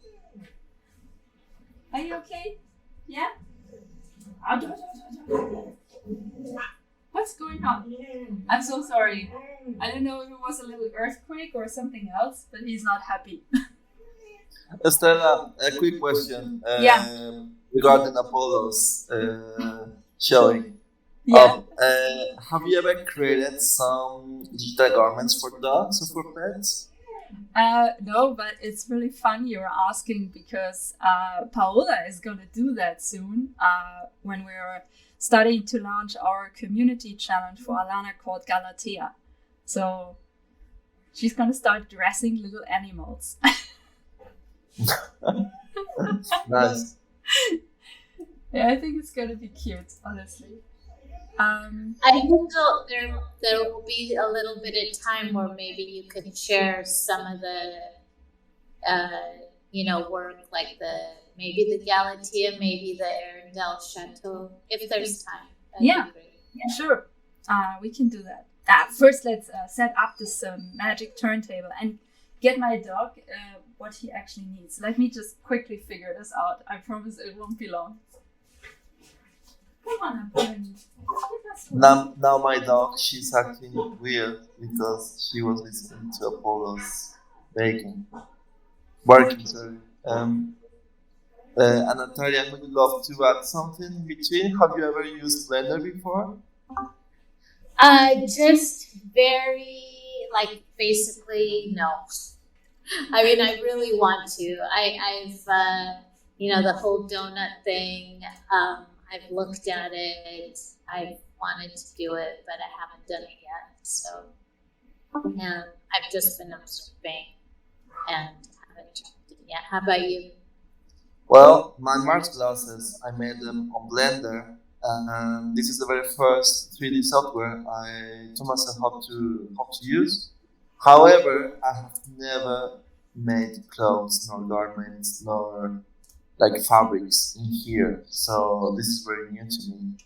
Speaker 2: Are you okay? Yeah? What's going on? I'm so sorry. I don't know if it was a little earthquake or something else, but he's not happy.
Speaker 3: Stella, a quick question.
Speaker 2: Yeah.
Speaker 3: Regarding Apollo's showing.
Speaker 2: Yeah.
Speaker 3: Have you ever created some digital garments for dogs or for pets?
Speaker 2: No, but it's really fun you're asking because Paola is going to do that soon when we're starting to launch our community challenge for Alana called Galatea. So she's going to start dressing little animals.
Speaker 3: Nice.
Speaker 2: Yeah, I think it's going to be cute, honestly.
Speaker 1: I think there will be a little bit of time where maybe you could share some of the, work like maybe the Galatea, maybe the Arendelle Chateau, if there's time. That'd
Speaker 2: Yeah.
Speaker 1: be great.
Speaker 2: Yeah, sure. We can do that. First, let's set up this magic turntable and get my dog what he actually needs. Let me just quickly figure this out. I promise it won't be long. Come on, Apollon.
Speaker 3: Now my dog, she's acting weird because she was listening to Apollo's barking, sorry. And Natalia, would you love to add something in between? Have you ever used Blender before?
Speaker 1: Just very, basically, no. I mean, I really want to. I've the whole donut thing, I've looked at it. I've wanted to do it, but I haven't done it yet. So, I've just been observing and haven't tried it yet. How about you?
Speaker 3: Well, my Mars glasses, I made them on Blender, and this is the very first 3D software I taught myself how to use. However, I have never made clothes, nor garments, nor like fabrics in here, so this is very new to me.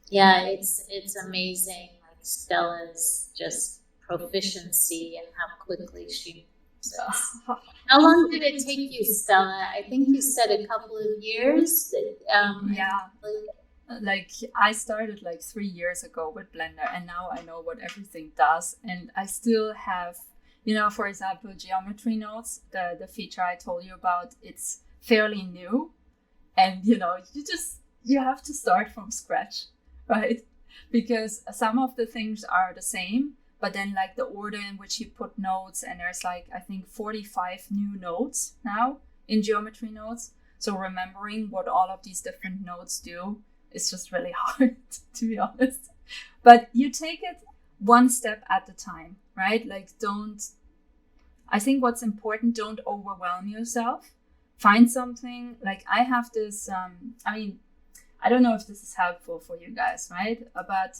Speaker 1: Yeah, it's amazing, like Stella's just proficiency and how quickly she moves it. How long did it take you, Stella? I think you said a couple of years.
Speaker 2: Yeah. Like I started like 3 years ago with Blender, and now I know what everything does, and I still have, for example, geometry nodes, the feature I told you about, it's fairly new, and you have to start from scratch, right? Because some of the things are the same, but then like the order in which you put nodes, and there's like I think 45 new nodes now in geometry nodes, so remembering what all of these different nodes do is just really hard, to be honest. But you take it one step at a time, right? Like I think what's important, don't overwhelm yourself. Find something, like I have this, I don't know if this is helpful for you guys, right? But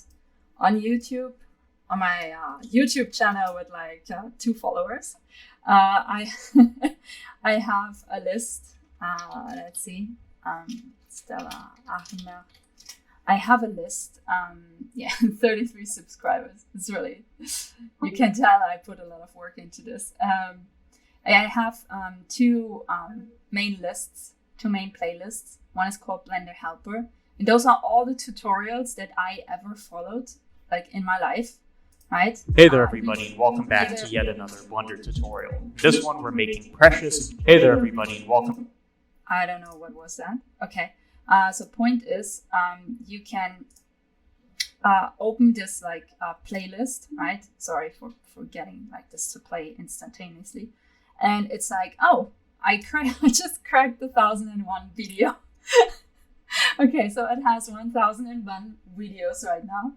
Speaker 2: on YouTube, on my YouTube channel with like 2 followers, I I have a list. Let's see, Stella Achenbach. I have a list. 33 subscribers. It's really, you can tell I put a lot of work into this. I have 2 main lists, 2 main playlists. One is called Blender Helper, and those are all the tutorials that I ever followed, like in my life, right?
Speaker 7: Hey there everybody, and welcome back to yet another Blender tutorial. This one we're making Precious. Hey there everybody, and welcome.
Speaker 2: I don't know what was that. Okay. So point is, you can open this like playlist, right? Sorry for getting like this to play instantaneously. And it's like, oh, I just cracked the 1001 video. Okay, so it has 1001 videos right now.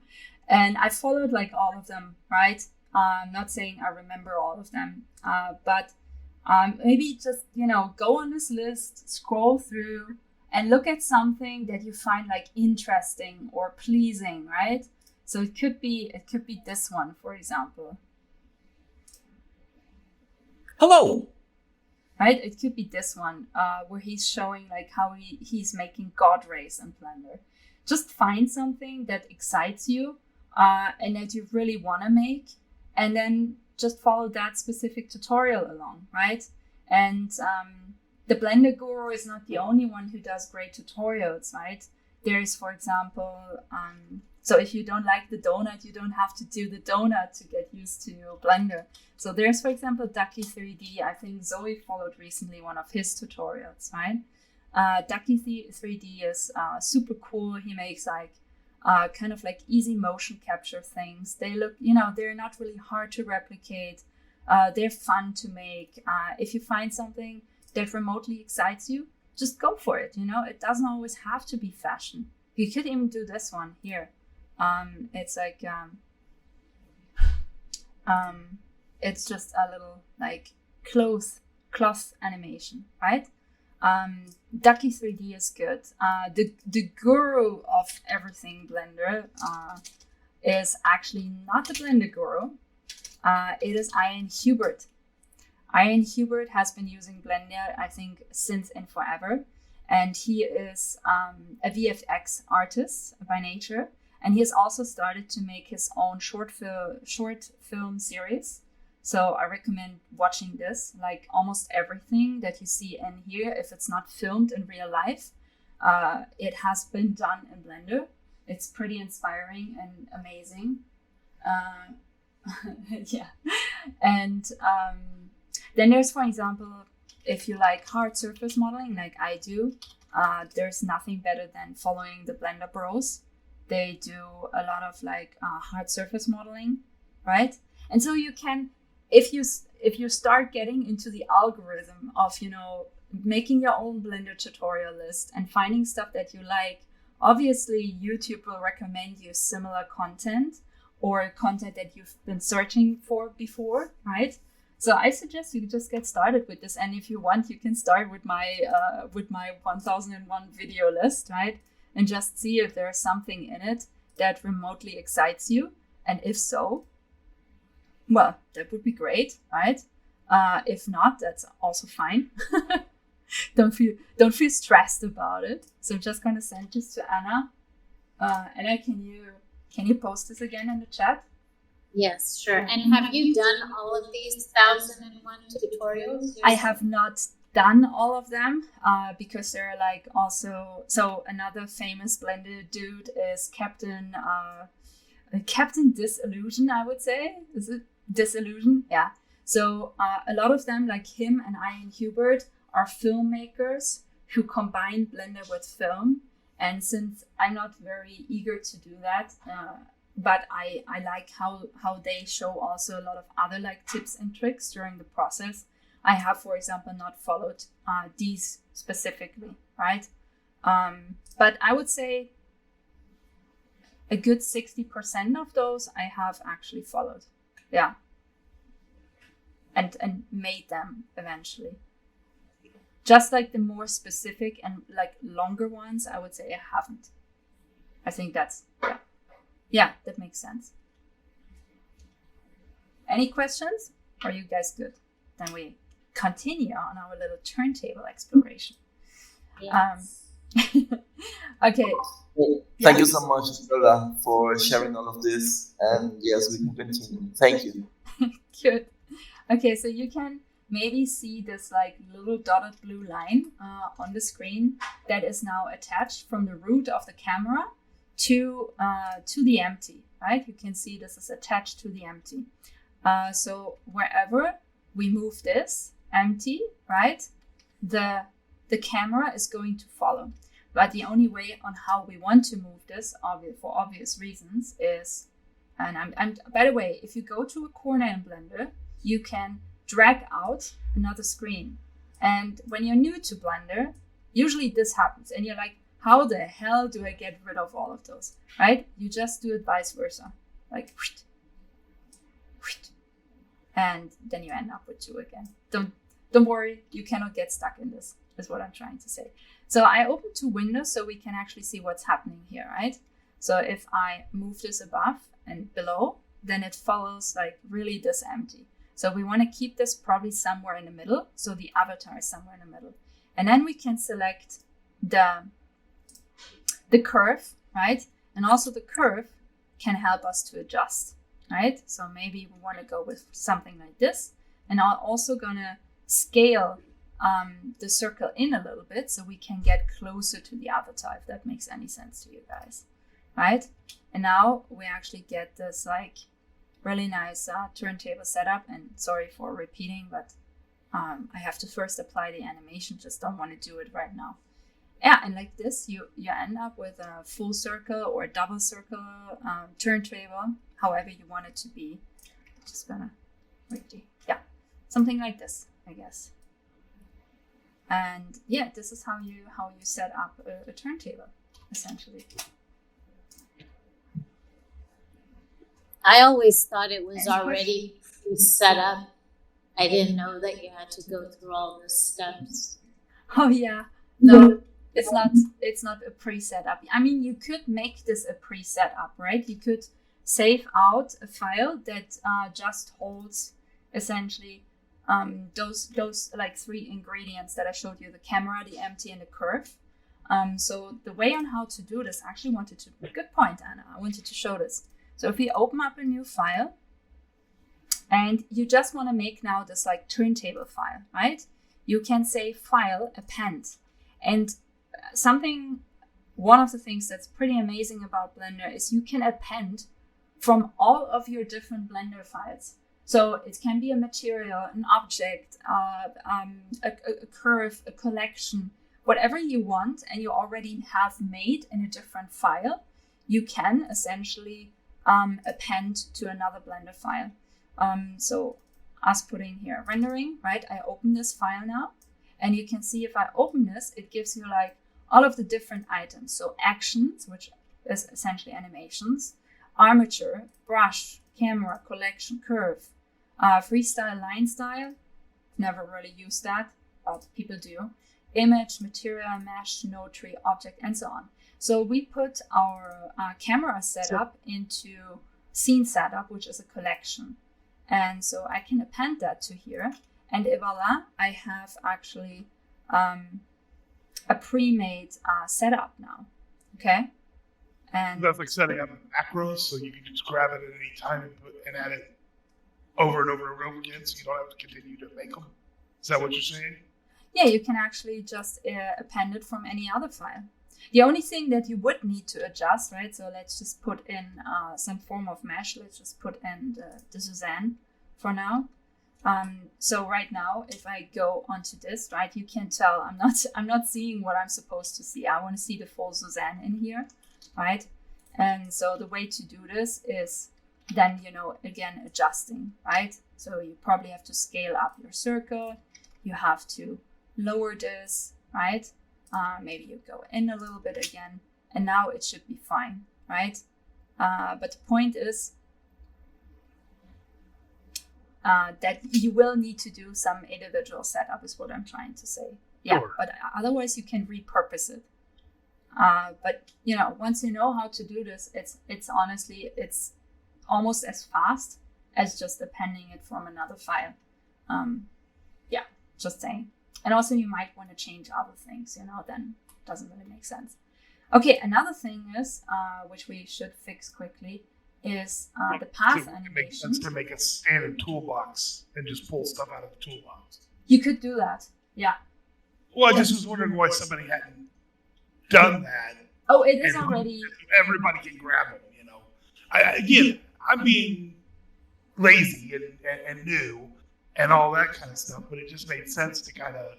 Speaker 2: And I followed like all of them, right? I'm not saying I remember all of them, but maybe just, go on this list, scroll through, and look at something that you find like interesting or pleasing, right? So it could be this one, for example.
Speaker 7: Hello!
Speaker 2: Right? It could be this one, where he's showing like how he's making God rays in Blender. Just find something that excites you and that you really want to make, and then just follow that specific tutorial along, right? And the Blender Guru is not the only one who does great tutorials, right? There's, for example, so if you don't like the donut, you don't have to do the donut to get used to Blender. So there's, for example, Ducky 3D. I think Zoe followed recently one of his tutorials, right? Ducky 3D is super cool. He makes like kind of like easy motion capture things. They look, they're not really hard to replicate. They're fun to make. If you find something that remotely excites you, just go for it. It doesn't always have to be fashion. You could even do this one here. It's like it's just a little like cloth animation, right? Ducky 3D is good. The guru of everything Blender is actually not the Blender guru. It is Ian Hubert. Ian Hubert has been using Blender, I think, since and forever. And he is a VFX artist by nature. And he has also started to make his own short film series. So I recommend watching this. Like almost everything that you see in here, if it's not filmed in real life, it has been done in Blender. It's pretty inspiring and amazing. Yeah. And then there's, for example, if you like hard surface modeling like I do, there's nothing better than following the Blender Bros. They do a lot of like hard surface modeling, right? And so you can, if you start getting into the algorithm of, making your own Blender tutorial list and finding stuff that you like, obviously YouTube will recommend you similar content or content that you've been searching for before, right? So I suggest you just get started with this, and if you want, you can start with my 1001 video list, right? And just see if there's something in it that remotely excites you, and if so, well, that would be great, right? If not, that's also fine. Don't feel stressed about it. So I'm just gonna send this to Anna. Anna, can you post this again in the chat?
Speaker 1: Yes, sure. And have you done all of these 1001 tutorials?
Speaker 2: I have not done all of them because they're like also. So another famous Blender dude is Captain Disillusion, I would say. Is it Disillusion? Yeah. So a lot of them, like him and Ian Hubert, are filmmakers who combine Blender with film. And since I'm not very eager to do that, but I like how they show also a lot of other like tips and tricks during the process. I have, for example, not followed these specifically, right? But I would say a good 60% of those I have actually followed. Yeah. And made them eventually. Just like the more specific and like longer ones, I would say I haven't. I think that's, yeah, that makes sense. Any questions? Are you guys good? Then we continue on our little turntable exploration.
Speaker 1: Yes.
Speaker 2: Okay.
Speaker 3: Thank you so much, Stella, for sharing all of this. And yes, we can continue. Thank you.
Speaker 2: Good. Okay, so you can maybe see this like little dotted blue line on the screen that is now attached from the root of the camera to the empty, right? You can see this is attached to the empty. So wherever we move this empty, right, the camera is going to follow. But the only way on how we want to move this, for obvious reasons, is, and by the way, if you go to a corner in Blender, you can drag out another screen. And when you're new to Blender, usually this happens, and you're like, how the hell do I get rid of all of those, right? You just do it vice versa, like, and then you end up with 2 again. Don't worry, you cannot get stuck in this, is what I'm trying to say. So I open 2 windows so we can actually see what's happening here, right? So if I move this above and below, then it follows like really this empty. So we want to keep this probably somewhere in the middle. So the avatar is somewhere in the middle. And then we can select the curve, right? And also the curve can help us to adjust, right? So maybe we want to go with something like this. And I'm also gonna scale the circle in a little bit so we can get closer to the avatar, if that makes any sense to you guys, right? And now we actually get this like really nice turntable setup. And sorry for repeating, but I have to first apply the animation, just don't want to do it right now. Yeah, and like this, you end up with a full circle or a double circle turntable, however you want it to be. Just gonna wait. Yeah, something like this, I guess. And yeah, this is how you set up a turntable, essentially.
Speaker 1: I always thought it was already set up. I didn't know that you had to go through all the steps.
Speaker 2: Oh yeah, no, it's not a pre-set up. I mean, you could make this a pre-set up, right? You could save out a file that just holds essentially those like 3 ingredients that I showed you: the camera, the empty, and the curve. So the way on how to do this, I actually wanted to, good point, Anna, I wanted to show this. So if we open up a new file and you just want to make now this like turntable file, right? You can say file, append. And one of the things that's pretty amazing about Blender is you can append from all of your different Blender files. So it can be a material, an object, a curve, a collection, whatever you want, and you already have made in a different file, you can essentially append to another Blender file. So us putting here rendering, right? I open this file now, and you can see if I open this, it gives you like all of the different items. So actions, which is essentially animations, armature, brush, camera, collection, curve, Freestyle line style, never really used that, but people do. Image, material, mesh, node tree, object, and so on. So we put our camera setup into scene setup, which is a collection. And so I can append that to here. And voila, I have actually a pre-made setup now. Okay. And
Speaker 4: That's like setting up macros, so you can just grab it at any time and add it over and over and over again, so you don't have to continue to make them. Is that what you're saying?
Speaker 2: yeah, you can actually just append it from any other file. The only thing that you would need to adjust, right? So let's just put in some form of mesh. Let's just put in the Suzanne for now. So right now, if I go onto this, right, you can tell I'm not seeing what I'm supposed to see. I want to see the full Suzanne in here, right? And so the way to do this is then, again, adjusting, right? So you probably have to scale up your circle. You have to lower this, right? Maybe you go in a little bit again, and now it should be fine, right? But the point is that you will need to do some individual setup is what I'm trying to say. Yeah,
Speaker 4: Sure.
Speaker 2: but otherwise you can repurpose it. But once you know how to do this, it's honestly, it's almost as fast as just appending it from another file. Yeah, just saying. And also you might want to change other things, then it doesn't really make sense. Okay, another thing is, which we should fix quickly, is the path
Speaker 4: So it
Speaker 2: animation.
Speaker 4: makes sense to make a standard toolbox and just pull stuff out of the toolbox.
Speaker 2: You could do that, yeah.
Speaker 4: Well, I just was wondering why somebody hadn't done that.
Speaker 2: Oh, it is
Speaker 4: And
Speaker 2: already.
Speaker 4: everybody can grab them, Again, I'm being lazy and new and all that kind of stuff, but it just made sense to kind of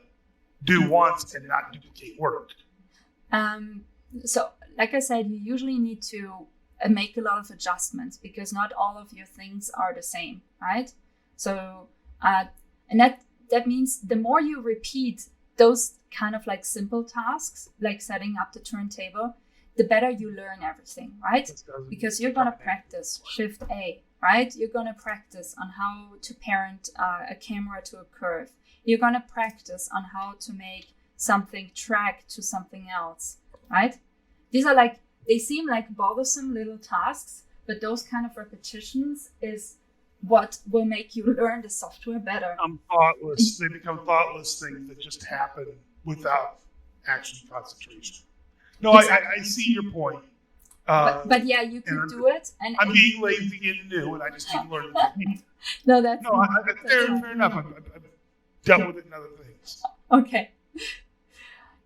Speaker 4: do once and not duplicate work.
Speaker 2: So, like I said, you usually need to make a lot of adjustments because not all of your things are the same, right? So, and that means the more you repeat those kind of like simple tasks, like setting up the turntable, the better you learn everything, right? Because you're gonna practice Shift A, right? You're gonna practice on how to parent a camera to a curve. You're gonna practice on how to make something track to something else, right? These are they seem like bothersome little tasks, but those kind of repetitions is what will make you learn the software better.
Speaker 4: Thoughtless. They become thoughtless things that just happen without actual concentration. No, I see your point.
Speaker 2: But yeah, you could do it. And
Speaker 4: I'm being lazy and new, and I just need to learn the technique.
Speaker 2: No, that's
Speaker 4: No, fair enough. I've dealt with it in other things.
Speaker 2: okay.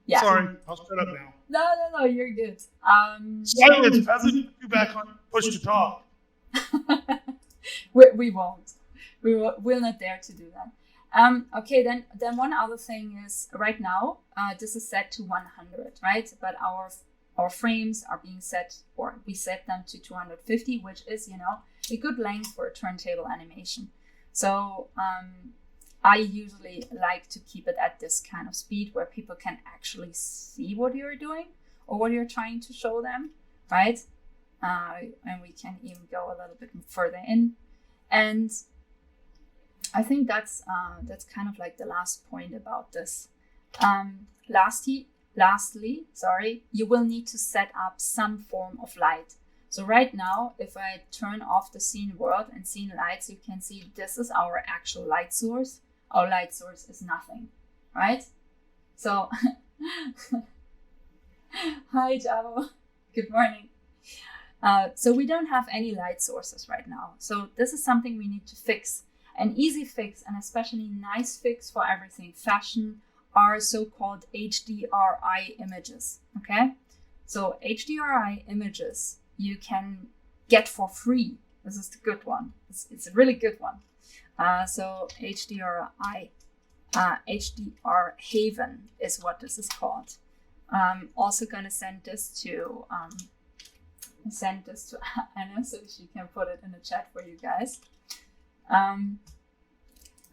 Speaker 2: Yeah.
Speaker 4: Sorry, I'll shut up now.
Speaker 2: No, you're good.
Speaker 4: Silence, peasant. You back on push to talk.
Speaker 2: we won't. We'll not dare to do that. Okay, then one other thing is right now, this is set to 100, right? But our frames are being set, or we set them to 250, which is, a good length for a turntable animation. So I usually like to keep it at this kind of speed where people can actually see what you're doing or what you're trying to show them, right? And we can even go a little bit further in. And I think that's kind of like the last point about this. Lastly, you will need to set up some form of light. So right now, if I turn off the scene world and scene lights, you can see this is our actual light source. Our light source is nothing, right? So, hi Javo, good morning. So we don't have any light sources right now. So this is something we need to fix. An easy fix, and especially nice fix for everything fashion, are so-called HDRI images, okay? So HDRI images you can get for free. This is the good one. It's a really good one. So HDRI, HDR Haven is what this is called. Also gonna send this to Anna so she can put it in the chat for you guys.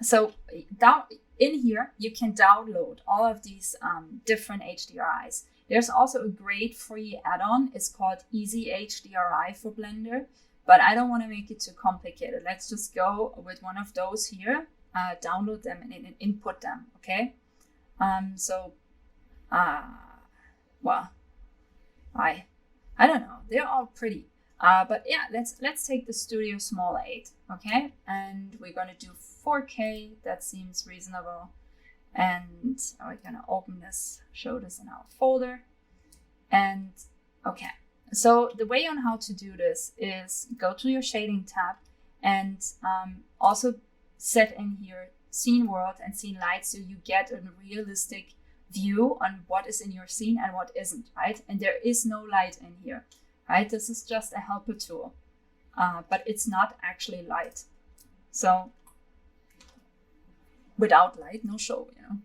Speaker 2: So down in here, you can download all of these different HDRIs. There's also a great free add-on. It's called Easy HDRI for Blender. but I don't want to make it too complicated. Let's just go with one of those here, download them and input them, okay? Well, I don't know. They're all pretty. But yeah, let's take the Studio Small 8, okay? And we're gonna do 4K. That seems reasonable. And we're gonna open this, show this in our folder. And okay, so the way on how to do this is go to your shading tab and also set in here scene world and scene light, so you get a realistic view on what is in your scene and what isn't, right? And there is no light in here, right? This is just a helper tool, but it's not actually light. So without light, no show, you know.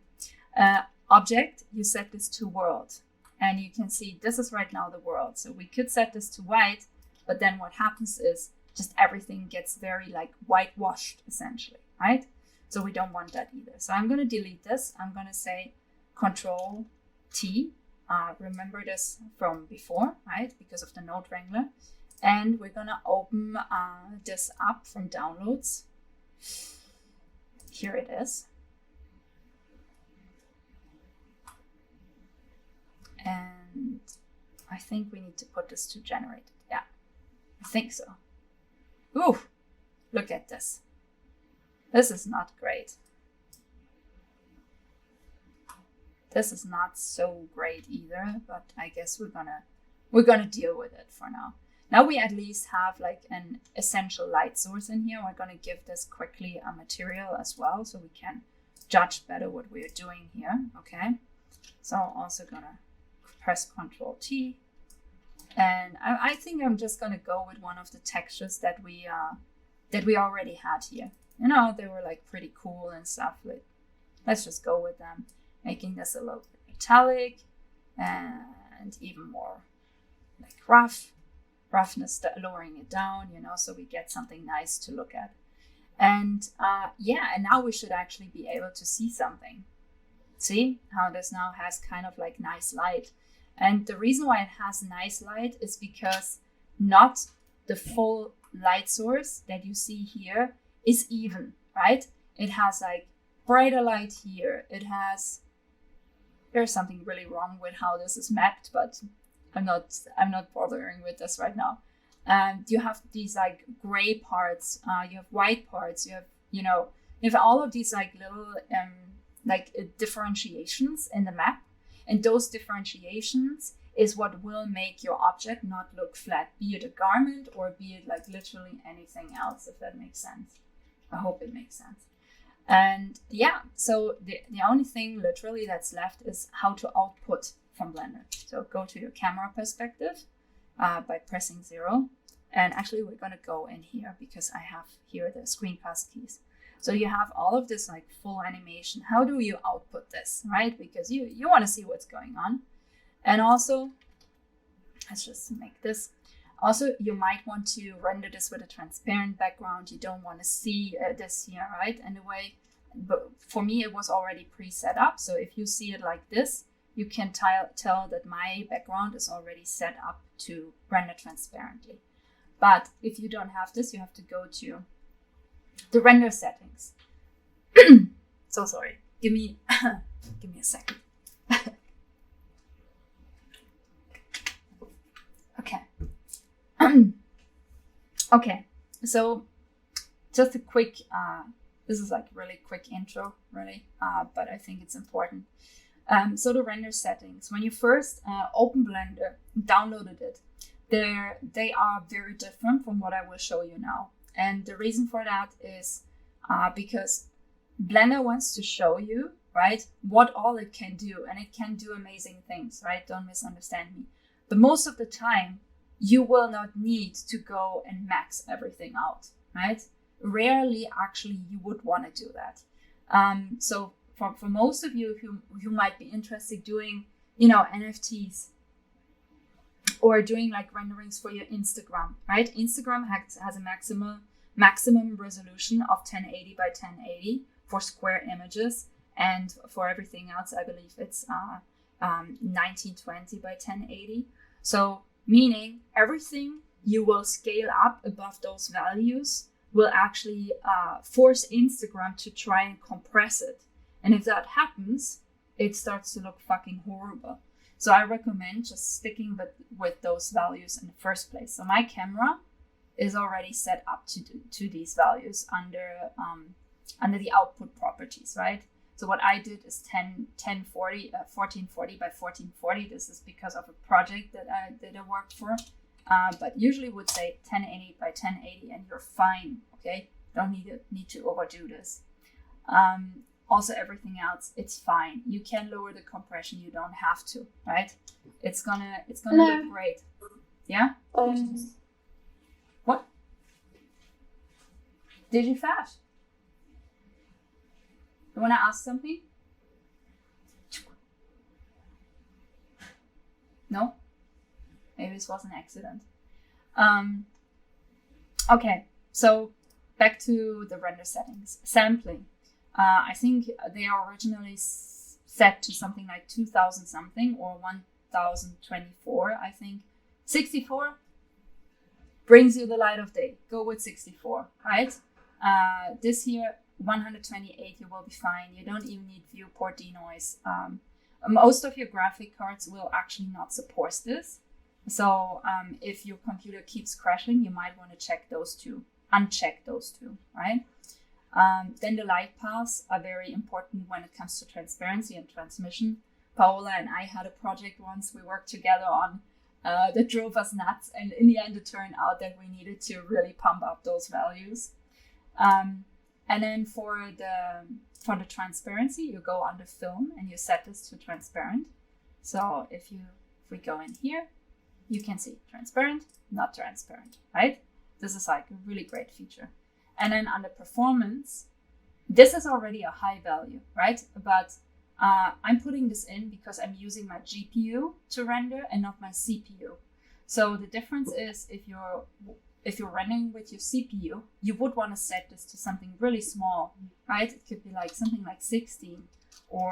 Speaker 2: Object, you set this to world, and you can see this is right now the world. So we could set this to white, but then what happens is just everything gets very like whitewashed essentially, right? So we don't want that either. So I'm going to delete this. I'm going to say Control T. Remember this from before, right? Because of the Node Wrangler. And we're going to open this up from downloads. Here it is. And I think we need to put this to generated. Yeah, I think so. Ooh, look at this. This is not great. This is not so great either, but I guess we're gonna deal with it for now. Now we at least have like an essential light source in here. We're gonna give this quickly a material as well, so we can judge better what we're doing here. Okay, so I'm also gonna press Control T, and I think I'm just gonna go with one of the textures that we already had here. You know, they were like pretty cool and stuff. Like, let's just go with them, making this a little bit metallic and even more like roughness, lowering it down, you know, so we get something nice to look at. And yeah, and now we should actually be able to see something. See how this now has kind of like nice light. And the reason why it has nice light is because not the full light source that you see here is even, right? It has like brighter light here. There's something really wrong with how this is mapped, but I'm not bothering with this right now. You have these like gray parts, you have white parts, you have all of these like little differentiations in the map. And those differentiations is what will make your object not look flat, be it a garment or be it like literally anything else, if that makes sense. I hope it makes sense. And yeah, so the only thing literally that's left is how to output from Blender. So go to your camera perspective by pressing 0. And actually we're going to go in here because I have here the screencast keys. So you have all of this like full animation. How do you output this, right? Because you want to see what's going on. And also, let's just make this. Also, you might want to render this with a transparent background. You don't want to see this here, right? And the way, but for me, it was already pre-set up. So if you see it like this, you can tell that my background is already set up to render transparently. But if you don't have this, you have to go to the render settings. So sorry. Give me a second. Okay. Okay. So just a quick. This is like really quick intro, really. But I think it's important. So the render settings. When you first open Blender, downloaded it, they are very different from what I will show you now. And the reason for that is because Blender wants to show you, right, what all it can do. And it can do amazing things, right? Don't misunderstand me. But most of the time, you will not need to go and max everything out, right? Rarely, actually, you would want to do that. So for most of you who might be interested doing, NFTs, or doing like renderings for your Instagram, right? Instagram has a maximum resolution of 1080 by 1080 for square images, and for everything else, I believe it's 1920 by 1080. So meaning everything you will scale up above those values will actually force Instagram to try and compress it. And if that happens, it starts to look fucking horrible. So I recommend just sticking with those values in the first place. So my camera is already set up to these values under the output properties, right? So what I did is 1440 by 1440. This is because of a project that I worked for. But usually would say 1080 by 1080 and you're fine, okay? Don't need to overdo this. Also, everything else, it's fine. You can lower the compression. You don't have to, right? It's gonna look great. Yeah? What? Did you flash? You want to ask something? No? Maybe this was an accident. Okay, so back to the render settings. Sampling. I think they are originally set to something like 2000 something or 1024, I think. 64 brings you the light of day. Go with 64, right? This here, 128, you will be fine. You don't even need viewport denoise. Most of your graphic cards will actually not support this. So if your computer keeps crashing, you might want to uncheck those two, right? Then the light paths are very important when it comes to transparency and transmission. Paola and I had a project once we worked together on that drove us nuts. And in the end, it turned out that we needed to really pump up those values. And then for the transparency, you go under film and you set this to transparent. So if we go in here, you can see transparent, not transparent, right? This is like a really great feature. And then under performance, this is already a high value, right? But I'm putting this in because I'm using my GPU to render and not my CPU. So the difference is if you're rendering with your CPU, you would want to set this to something really small, right? It could be like something like 16 or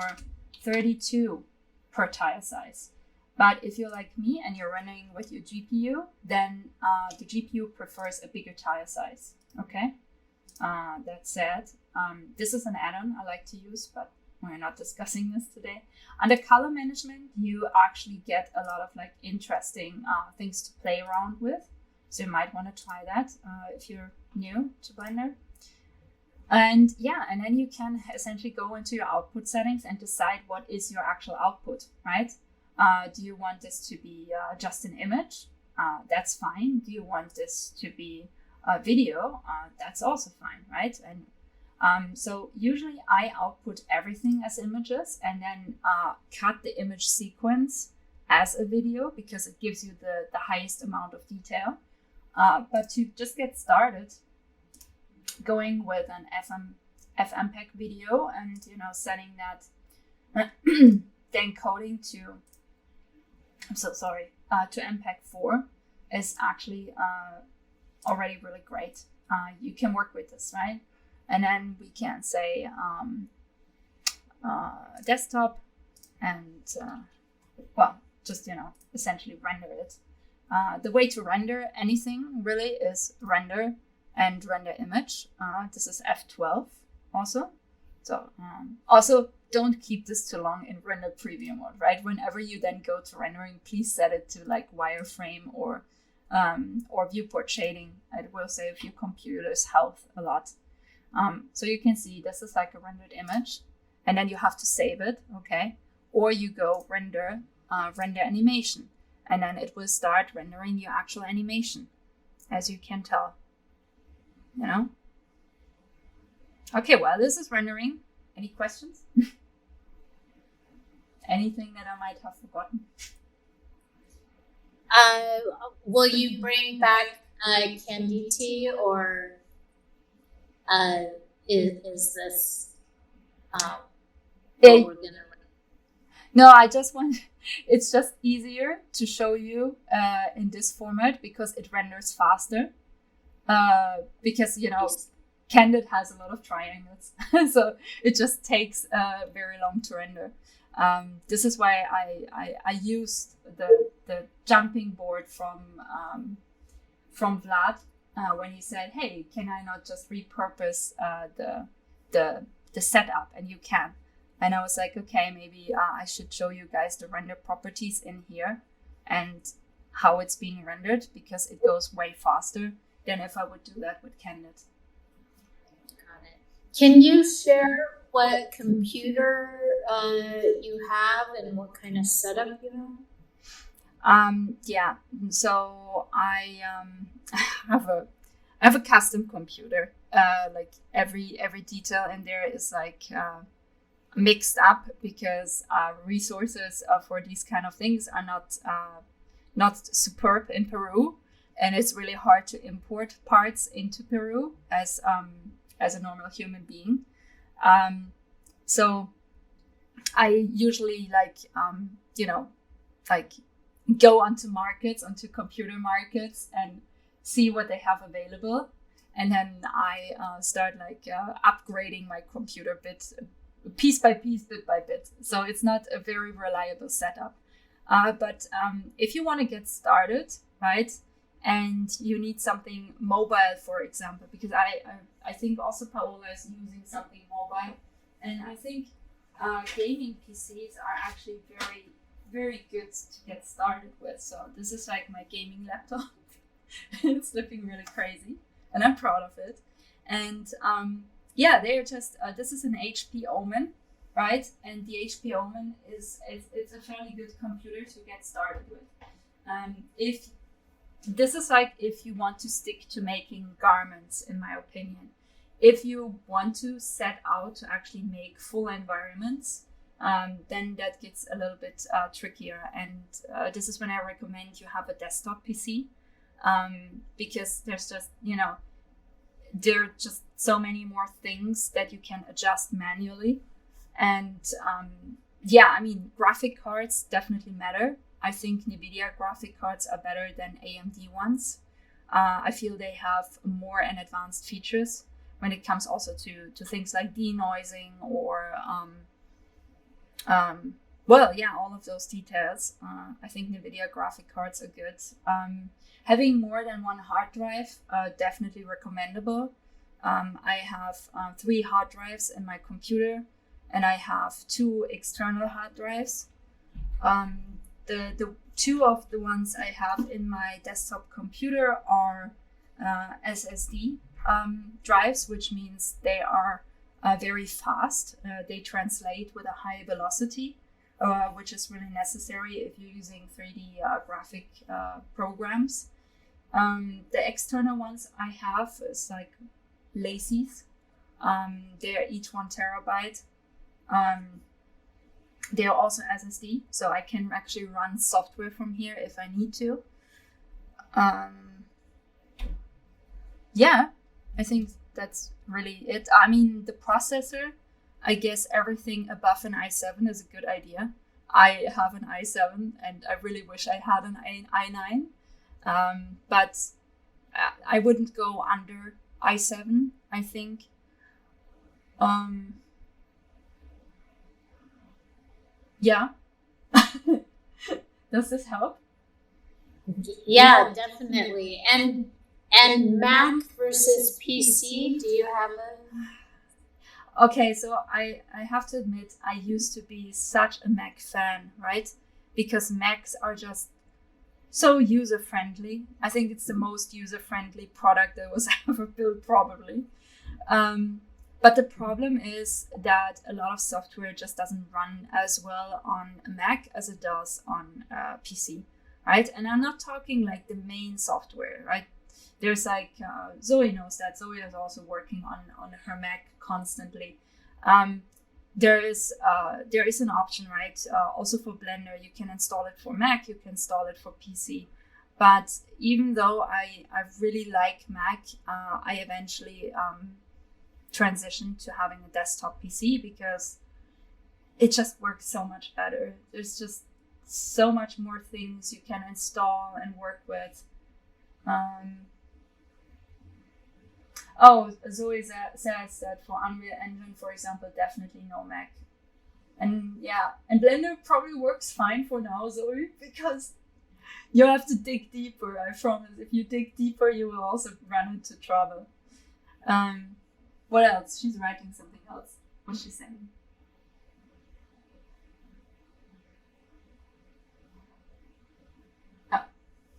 Speaker 2: 32 per tile size. But if you're like me and you're rendering with your GPU, then the GPU prefers a bigger tile size, okay? That said, this is an add-on I like to use, but we're not discussing this today. Under color management, you actually get a lot of like interesting things to play around with. So you might want to try that if you're new to Blender. And yeah, and then you can essentially go into your output settings and decide what is your actual output, right? Do you want this to be just an image? That's fine. Do you want this to be a video? That's also fine, right? And so usually I output everything as images and then cut the image sequence as a video because it gives you the highest amount of detail. But to just get started, going with an Achenbach video and setting that then coding to MPEG 4 is actually already really great. You can work with this, right? And then we can say desktop and just essentially render it. The way to render anything really is render and render image. This is F12 also. So also don't keep this too long in render preview mode, right? Whenever you then go to rendering, please set it to like wireframe or viewport shading. It will save your computer's health a lot. So you can see this is like a rendered image and then you have to save it, okay? Or you go render animation and then it will start rendering your actual animation, as you can tell, Okay, well, this is rendering. Any questions? Anything that I might have forgotten?
Speaker 1: Will you bring back candy tea or is this what we're gonna?
Speaker 2: No, I just want. It's just easier to show you in this format because it renders faster. Because Candid has a lot of triangles, so it just takes very long to render. This is why I used the jumping board from from Vlad when he said, "Hey, can I not just repurpose the setup?" And you can. And I was like, okay, maybe I should show you guys the render properties in here and how it's being rendered, because it goes way faster than if I would do that with Candid.
Speaker 1: Got it. Can you share what computer you have and what kind of setup you have?
Speaker 2: Yeah. So I have a custom computer. Like every detail in there is like mixed up, because resources for these kind of things are not superb in Peru, and it's really hard to import parts into Peru as a normal human being. So I usually go onto computer markets and see what they have available, and then I start upgrading my computer piece by piece, bit by bit. So it's not a very reliable setup. But if you want to get started, right, and you need something mobile, for example, because I think also Paola is using something mobile, and I think gaming PCs are actually very, very good to get started with. So this is like my gaming laptop. It's looking really crazy, and I'm proud of it. And they're just this is an HP Omen, right? And the HP Omen it's a fairly good computer to get started with. If you want to stick to making garments, in my opinion. If you want to set out to actually make full environments, then that gets a little bit trickier. And this is when I recommend you have a desktop PC, because there's just, there are just so many more things that you can adjust manually. And graphic cards definitely matter. I think NVIDIA graphic cards are better than AMD ones. I feel they have more and advanced features when it comes also to things like denoising or all of those details. I think NVIDIA graphic cards are good. Having more than one hard drive, definitely recommendable. I have 3 hard drives in my computer, and I have 2 external hard drives. The 2 of the ones I have in my desktop computer are SSD drives, which means they are very fast. They translate with a high velocity, which is really necessary if you're using 3D graphic programs. The external ones I have is like Lacy's. They're each 1 terabyte. They're also SSD, so I can actually run software from here if I need to. I think that's really it. I mean, the processor, I guess everything above an i7 is a good idea. I have an i7 and I really wish I had an i9, but I wouldn't go under i7, I think. Does this help?
Speaker 1: Yeah, definitely. And Mac versus PC, do you have a...
Speaker 2: Okay, so I have to admit, I used to be such a Mac fan, right? Because Macs are just so user-friendly. I think it's the most user-friendly product that was ever built, probably. But the problem is that a lot of software just doesn't run as well on a Mac as it does on a PC, right? And I'm not talking like the main software, right? There's like, Zoe knows that. Zoe is also working on her Mac constantly. There is an option, right? Also for Blender, you can install it for Mac, you can install it for PC. But even though I really like Mac, I eventually transitioned to having a desktop PC because it just works so much better. There's just so much more things you can install and work with. Zoe says that for Unreal Engine, for example, definitely no Mac. And Blender probably works fine for now, Zoe, because You have to dig deeper, I promise. If you dig deeper, you will also run into trouble. What else? She's writing something else. What's she saying? Oh,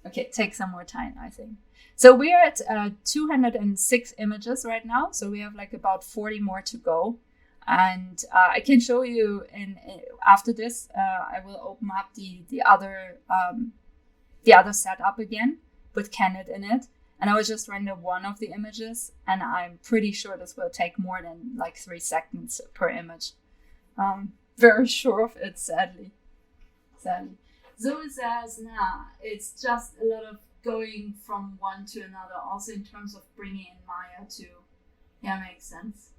Speaker 2: okay, take some more time, I think. So we're at 206 images right now. So we have like about 40 more to go. And I can show you after this, I will open up the other setup again with Candid in it. And I will just render one of the images, and I'm pretty sure this will take more than like 3 seconds per image. Very sure of it, sadly. Zoe says, nah, it's just a lot of going from one to another, also in terms of bringing in Maya too. Yeah, makes sense.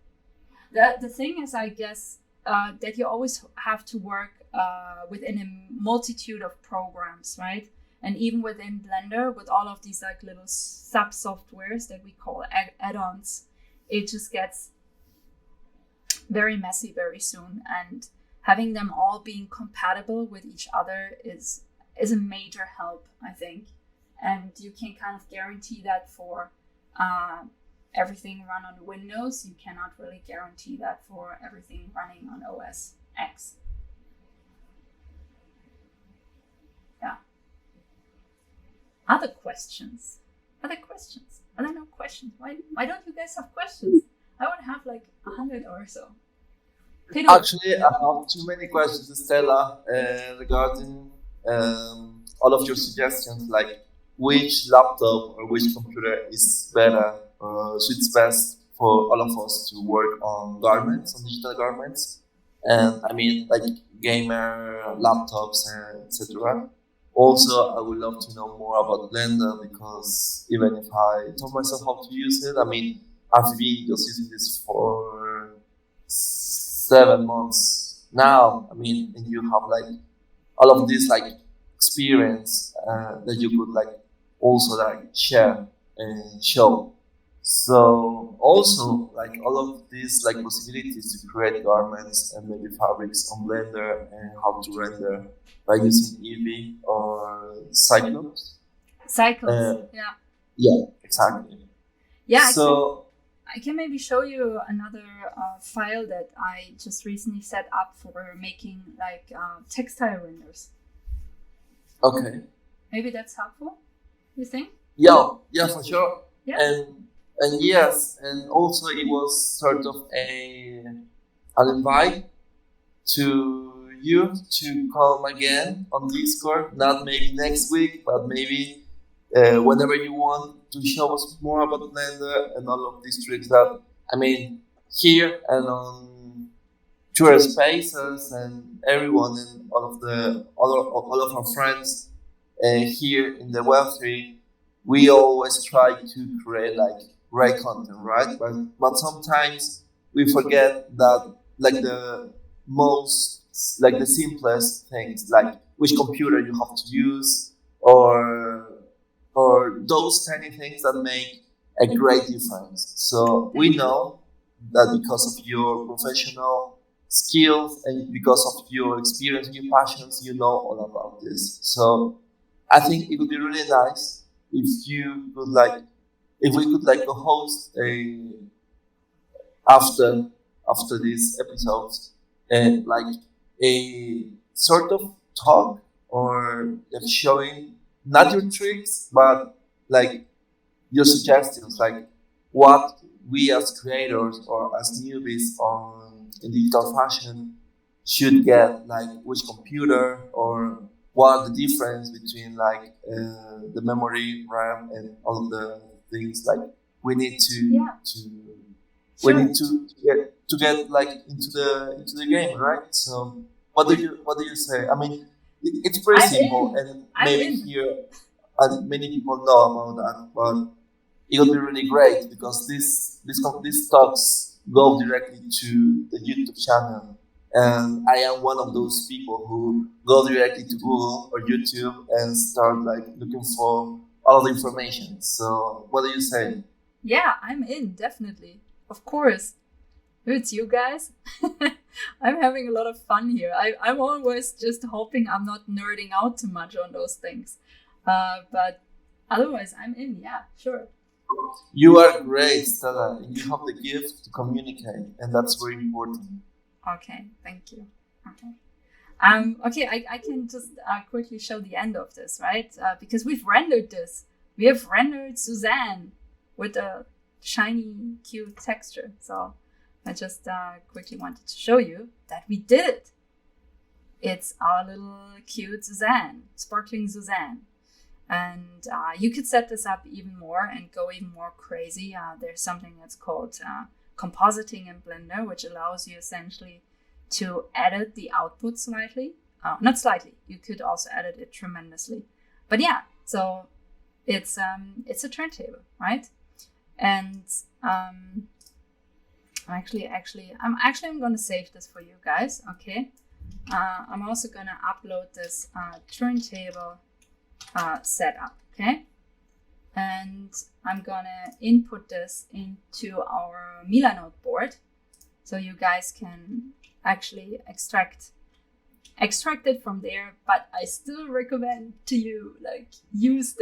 Speaker 2: The thing is, I guess, that you always have to work within a multitude of programs, right? And even within Blender, with all of these like little sub-softwares that we call add-ons, it just gets very messy very soon. And having them all being compatible with each other is a major help, I think. And you can kind of guarantee that for everything run on Windows. You cannot really guarantee that for everything running on OS X. Yeah. Other questions? Are there no questions? Why don't you guys have questions? I would have like 100 or so. Peter.
Speaker 3: Actually, I have too many questions, Stella, regarding all of your suggestions, like which laptop or which computer is better, suits best for all of us to work on digital garments, and I mean like gamer laptops and etc. Also, I would love to know more about Blender, because even if I taught myself how to use it, I mean, I've been just using this for 7 months now. I mean, and you have like all of this like experience that you could like also like share and show. So also like all of these like possibilities to create garments and maybe fabrics on Blender, and how to render by using Eevee or Cyclops. Yeah, exactly.
Speaker 2: Yeah,
Speaker 3: so
Speaker 2: I can maybe show you another file that I just recently set up for making like textile renders.
Speaker 3: Okay.
Speaker 2: Maybe that's helpful, you think?
Speaker 3: Yeah, for sure.
Speaker 2: Yeah.
Speaker 3: And yes, and also it was sort of an invite to you to come again on Discord, not maybe next week, but maybe whenever you want to show us more about Blender and all of these tricks that, I mean, here and on Twitter Spaces and everyone and all of our friends here in the Web3, we always try to create like great content, right? But sometimes we forget that like the simplest things, like which computer you have to use, or those tiny things that make a great difference. So we know that because of your professional skills and because of your experience, your passions, you know all about this. So I think it would be really nice if we could like host after these episodes and like a sort of talk or like showing not your tricks but like your suggestions, like what we as creators or as newbies in digital fashion should get, like which computer, or what the difference between like the memory, RAM, and all of the things like we need to get like into the game, right? So what do you say? I mean, it's pretty simple, and maybe here many people know about that, but it will be really great because these talks go directly to the YouTube channel. And I am one of those people who go directly to Google or YouTube and start like looking for all the information. So what do you say?
Speaker 2: Yeah, I'm in, definitely. Of course. It's you guys. I'm having a lot of fun here. I'm always just hoping I'm not nerding out too much on those things. But otherwise, I'm in. Yeah, sure.
Speaker 3: You are great, Stella, and you have the gift to communicate, and that's very important.
Speaker 2: Okay, thank you. Okay. Okay, I can just quickly show the end of this, right? Because we've rendered this. We have rendered Suzanne with a shiny, cute texture. So I just quickly wanted to show you that we did it. It's our little cute Suzanne, sparkling Suzanne. And you could set this up even more and go even more crazy. There's something that's called compositing in Blender, which allows you essentially to edit the output slightly. Not slightly, you could also edit it tremendously. But yeah, so it's a turntable, right? And I'm going to save this for you guys, okay? I'm also going to upload this turntable setup, okay? And I'm going to input this into our Milanote board so you guys can actually extract it from there. But I still recommend to you, like, use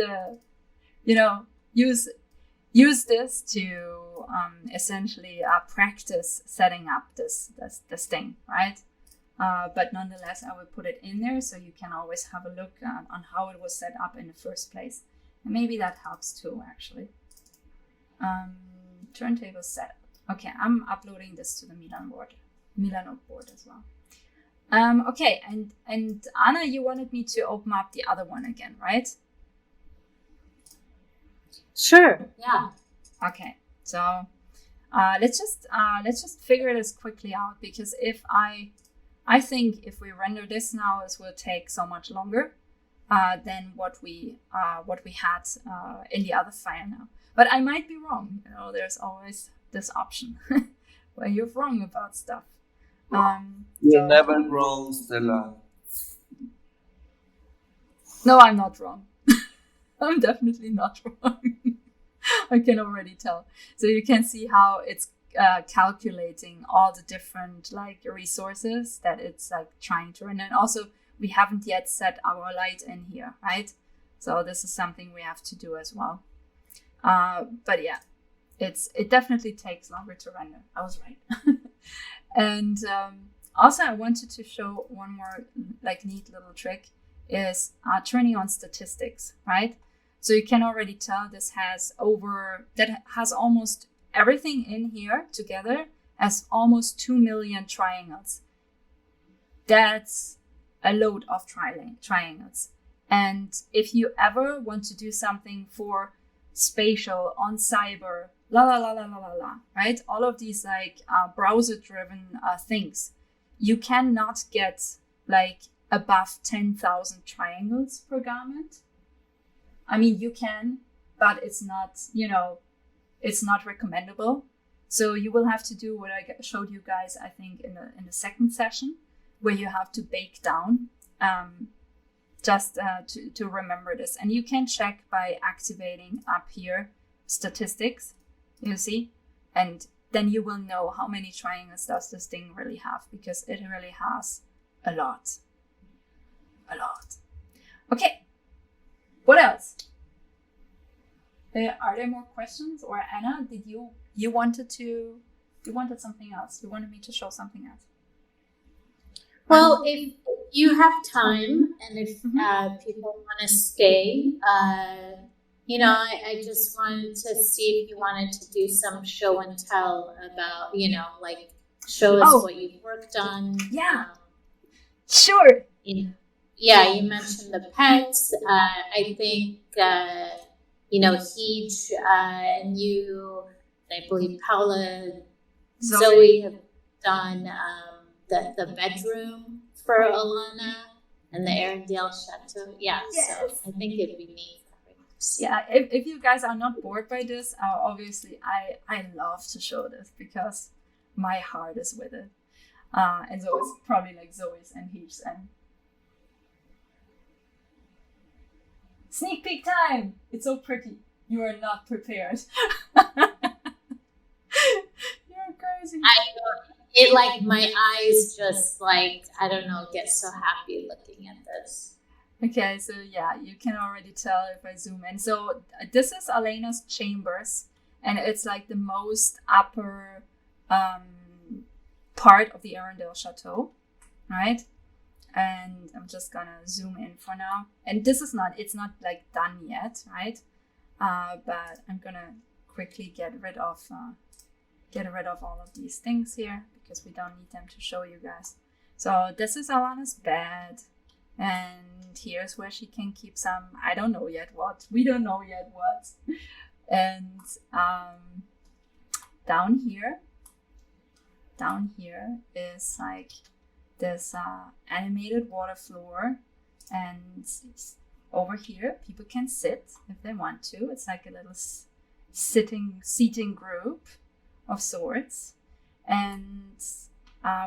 Speaker 2: this to essentially practice setting up this thing, right? But nonetheless, I will put it in there so you can always have a look on how it was set up in the first place. And maybe that helps too, actually. Turntable setup. Okay, I'm uploading this to the Milanote board as well. Okay, and Anna, you wanted me to open up the other one again, right?
Speaker 1: Sure. Yeah.
Speaker 2: Okay, so let's just figure this quickly out, because if I think if we render this now, this will take so much longer than what we had in the other file now. But I might be wrong. You know, there's always this option where you're wrong about stuff.
Speaker 3: You're never wrong, Stella.
Speaker 2: No, I'm not wrong. I'm definitely not wrong. I can already tell. So you can see how it's calculating all the different resources that it's trying to render. And also, we haven't yet set our light in here, right? So this is something we have to do as well. But yeah, it definitely takes longer to render. I was right. And also, I wanted to show one more neat little trick is turning on statistics, right? So you can already tell this has almost everything in here together as almost 2 million triangles. That's a load of triangles. And if you ever want to do something for spatial, on cyber, right? All of these browser-driven things, you cannot get above 10,000 triangles per garment. I mean, you can, but it's not, it's not recommendable. So you will have to do what I showed you guys, I think, in the second session, where you have to bake down just to remember this. And you can check by activating up here statistics, you see, and then you will know how many triangles does this thing really have, because it really has a lot. Okay. What else? Are there more questions? Or Anna, did you wanted something else? You wanted me to show something else?
Speaker 1: Well, if you have time and if people want to stay, I just wanted to see if you wanted to do some show and tell about, show us what you've worked on.
Speaker 2: Yeah. Sure.
Speaker 1: Yeah, you mentioned the pets. I think, Heej and you, I believe Paula, Zoe have done the bedroom for Alana and the Arendelle Chateau. Yeah, yes. So I think it'd be neat.
Speaker 2: Yeah, if you guys are not bored by this, obviously I love to show this because my heart is with it. And so it's probably Zoe's and Heej's and sneak peek time! It's so pretty. You are not prepared. You're crazy.
Speaker 1: I know. It my eyes just I don't know, get so happy looking at this.
Speaker 2: Okay, so yeah, you can already tell if I zoom in. So this is Alana's chambers, and it's like the most upper part of the Arendelle Chateau, right? And I'm just gonna zoom in for now. And this is it's not like done yet, right? But I'm gonna quickly get rid of all of these things here because we don't need them to show you guys. So this is Alana's bed, and here's where she can keep some, I don't know yet what. We don't know yet what. And down here is like this animated water floor, and over here people can sit if they want to. It's like a little seating group of sorts. And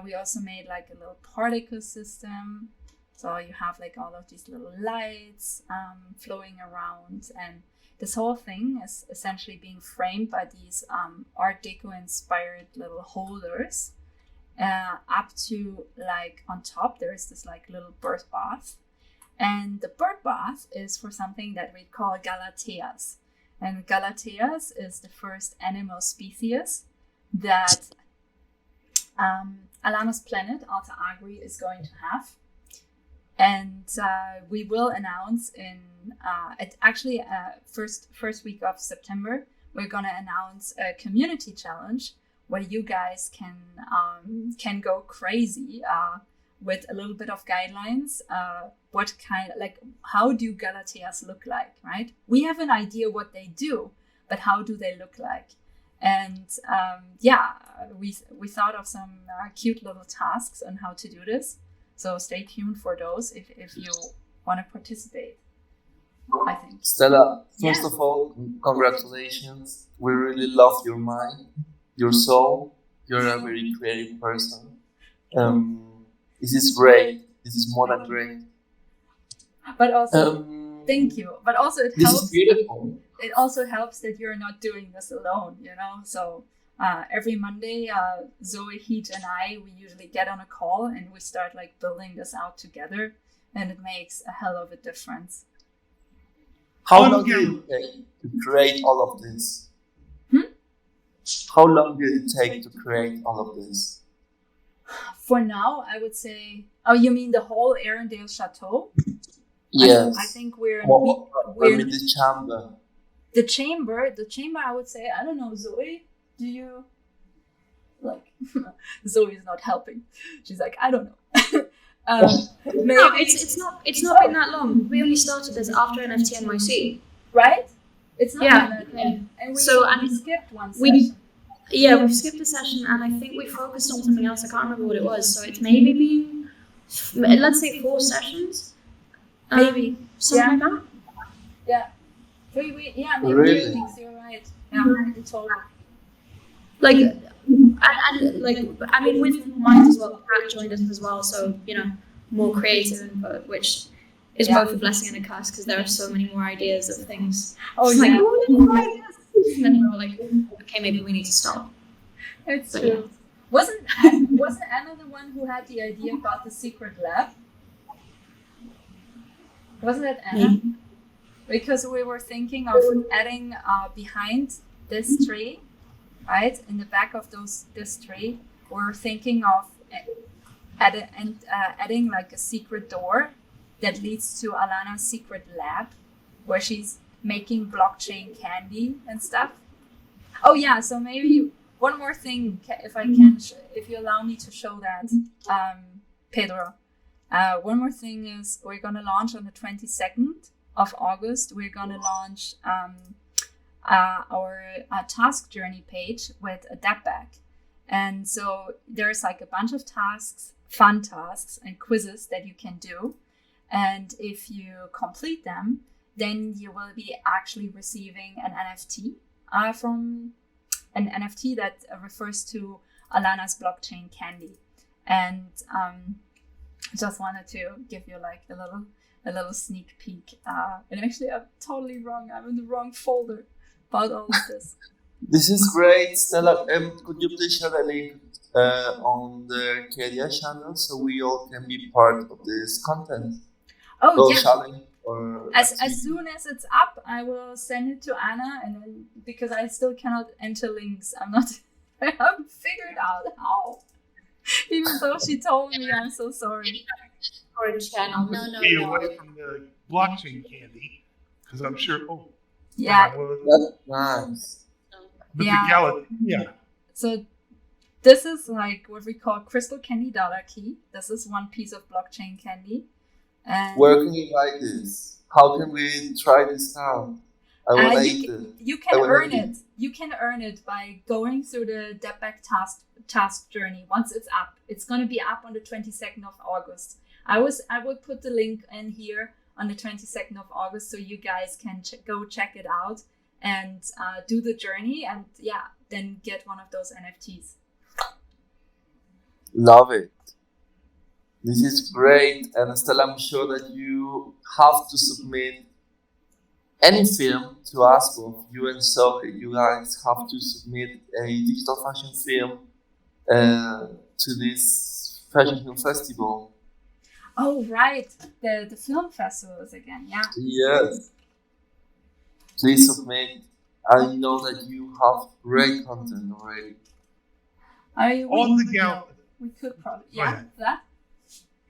Speaker 2: we also made like a little particle system, so you have like all of these little lights flowing around, and this whole thing is essentially being framed by these Art Deco inspired little holders. Up to like on top there's this like little bird bath, and the bird bath is for something that we call Galateas, and Galateas is the first animal species that Alana's planet Alta Agri is going to have. And we will announce in first week of September, we're going to announce a community challenge where you guys can go crazy with a little bit of guidelines. What kind, like, how do Galateas look like, right? We have an idea what they do, but how do they look like? And we thought of some cute little tasks on how to do this. So stay tuned for those if you want to participate, I think.
Speaker 3: Stella, first of all, congratulations. We really love your mind, your soul. You're a very creative person. This is great. This is more than great.
Speaker 2: But also, thank you. But also it helps.
Speaker 3: This is beautiful.
Speaker 2: It also helps that you're not doing this alone, you know? So every Monday, Zoe, Heat, and we usually get on a call and we start like building this out together, and it makes a hell of a difference.
Speaker 3: How long did it take to create all of this? How long did it take to create all of this?
Speaker 2: For now, I would say, oh, you mean the whole Arendelle Chateau?
Speaker 3: Yes.
Speaker 2: I think we're
Speaker 3: in the chamber.
Speaker 2: The chamber, I would say, I don't know, Zoe, do you, like, Zoe is not helping. She's like, I don't know.
Speaker 5: No, it's not been that long. We only started this after NFT NYC.
Speaker 2: Right? It's not
Speaker 5: Yeah.
Speaker 2: that long. And we skipped one session.
Speaker 5: We've skipped a session, and I think we focused on something else. I can't remember what it was. So it's maybe been, let's say, 4 sessions.
Speaker 2: Maybe.
Speaker 5: Something like that.
Speaker 2: Yeah. 3 weeks. Yeah, maybe
Speaker 3: Really?
Speaker 2: 3 weeks. You're right. Yeah, in total.
Speaker 5: Like, and like, I mean, with mine as well, Pat joined us as well. So, you know, more creative input, which is both a blessing and a curse because there are so many more ideas of things.
Speaker 2: Oh,
Speaker 5: it's
Speaker 2: yeah.
Speaker 5: like, oh, there's more ideas. And then we're all like, okay, maybe we need to stop.
Speaker 2: It's
Speaker 5: But
Speaker 2: true. Wasn't Anna the one who had the idea about the secret lab? Wasn't it Anna? Because we were thinking of adding behind this tree, right? In the back of this tree, we're thinking of adding like a secret door that leads to Alana's secret lab, where she's making blockchain candy and stuff. Oh yeah, so maybe one more thing, if I can, if you allow me to show that, Pedro. One more thing is we're gonna launch on the 22nd of August. We're gonna launch our task journey page with a dab bag, and so there's like a bunch of tasks, fun tasks, and quizzes that you can do, and if you complete them, then you will be actually receiving an NFT from an NFT that refers to Alana's blockchain candy. And just wanted to give you like a little sneak peek. And actually, I'm totally wrong. I'm in the wrong folder about all of this.
Speaker 3: This is great, Stella. Could you please share the link on the Arcadia channel so we all can be part of this content?
Speaker 2: Oh
Speaker 3: little
Speaker 2: yeah.
Speaker 3: challenge or
Speaker 2: As
Speaker 3: activity?
Speaker 2: soon as it's up, I will send it to Anna, and then because I still cannot enter links, I haven't figured out how. Even though she told me, I'm so sorry.
Speaker 1: Or channel. No.
Speaker 4: Be away from the blockchain candy, because I'm sure. Oh,
Speaker 2: Yeah.
Speaker 3: That's nice.
Speaker 4: But
Speaker 2: Yeah.
Speaker 4: the Galatea.
Speaker 2: So this is like what we call crystal candy dollar key. This is one piece of blockchain candy. And
Speaker 3: Where can we buy this? How can we try this now? I want to eat it.
Speaker 2: you
Speaker 3: I
Speaker 2: can
Speaker 3: wanna
Speaker 2: earn
Speaker 3: eat
Speaker 2: it. You can earn it by going through the Deadback task journey. Once it's up, it's going to be up on the 22nd of August. I will put the link in here on the 22nd of August, so you guys can go check it out and do the journey, and then get one of those NFTs.
Speaker 3: Love it. This is great, and Stella, I'm sure that you have to submit any film to us, both you and Sophie. You guys have to submit a digital fashion film to this fashion film festival.
Speaker 2: Oh right, the film festivals again. Yeah.
Speaker 3: Yes. Please submit. I know that you have great content already.
Speaker 4: On the Galatea.
Speaker 2: We could probably
Speaker 4: Go ahead.
Speaker 2: that.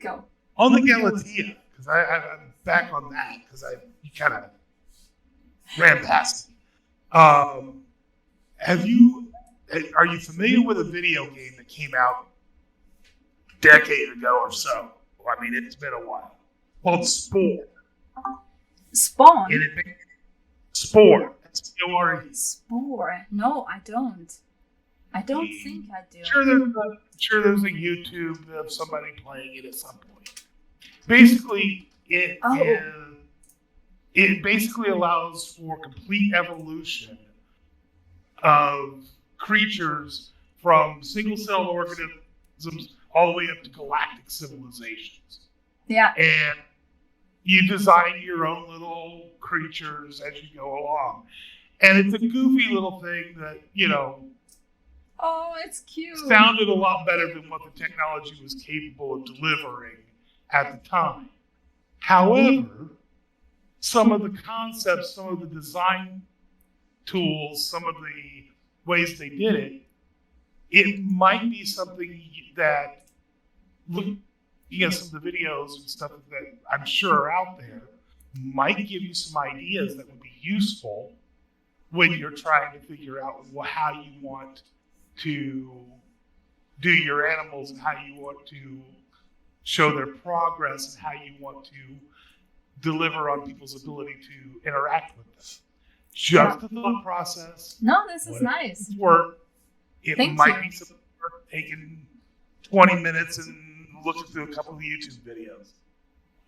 Speaker 2: Go.
Speaker 4: On the Galatea, because I'm back on that, because you kind of ran past me. Are you familiar with a video game that came out a decade ago or so? Well, I mean, it's been a while. Called Spore.
Speaker 2: Spawn.
Speaker 4: Spore. S-P-O-R-E.
Speaker 2: Spore. No, I don't. I don't think I do.
Speaker 4: Sure, there's a YouTube of somebody playing it at some point. Basically, it basically allows for complete evolution of creatures from single-celled organisms all the way up to galactic civilizations.
Speaker 2: Yeah.
Speaker 4: And you design your own little creatures as you go along. And it's a goofy little thing that,
Speaker 2: Oh, it's cute.
Speaker 4: sounded a lot better than what the technology was capable of delivering at the time. However, some of the concepts, some of the design tools, some of the ways they did it might be something that, looking at some of the videos and stuff that I'm sure are out there, might give you some ideas that would be useful when you're trying to figure out how you want to do your animals and how you want to show their progress and how you want to deliver on people's ability to interact with them. Just a thought process.
Speaker 2: No, this is nice.
Speaker 4: Work. It
Speaker 2: Thank
Speaker 4: might
Speaker 2: you.
Speaker 4: be something worth taking 20 minutes and looking through a couple of YouTube videos.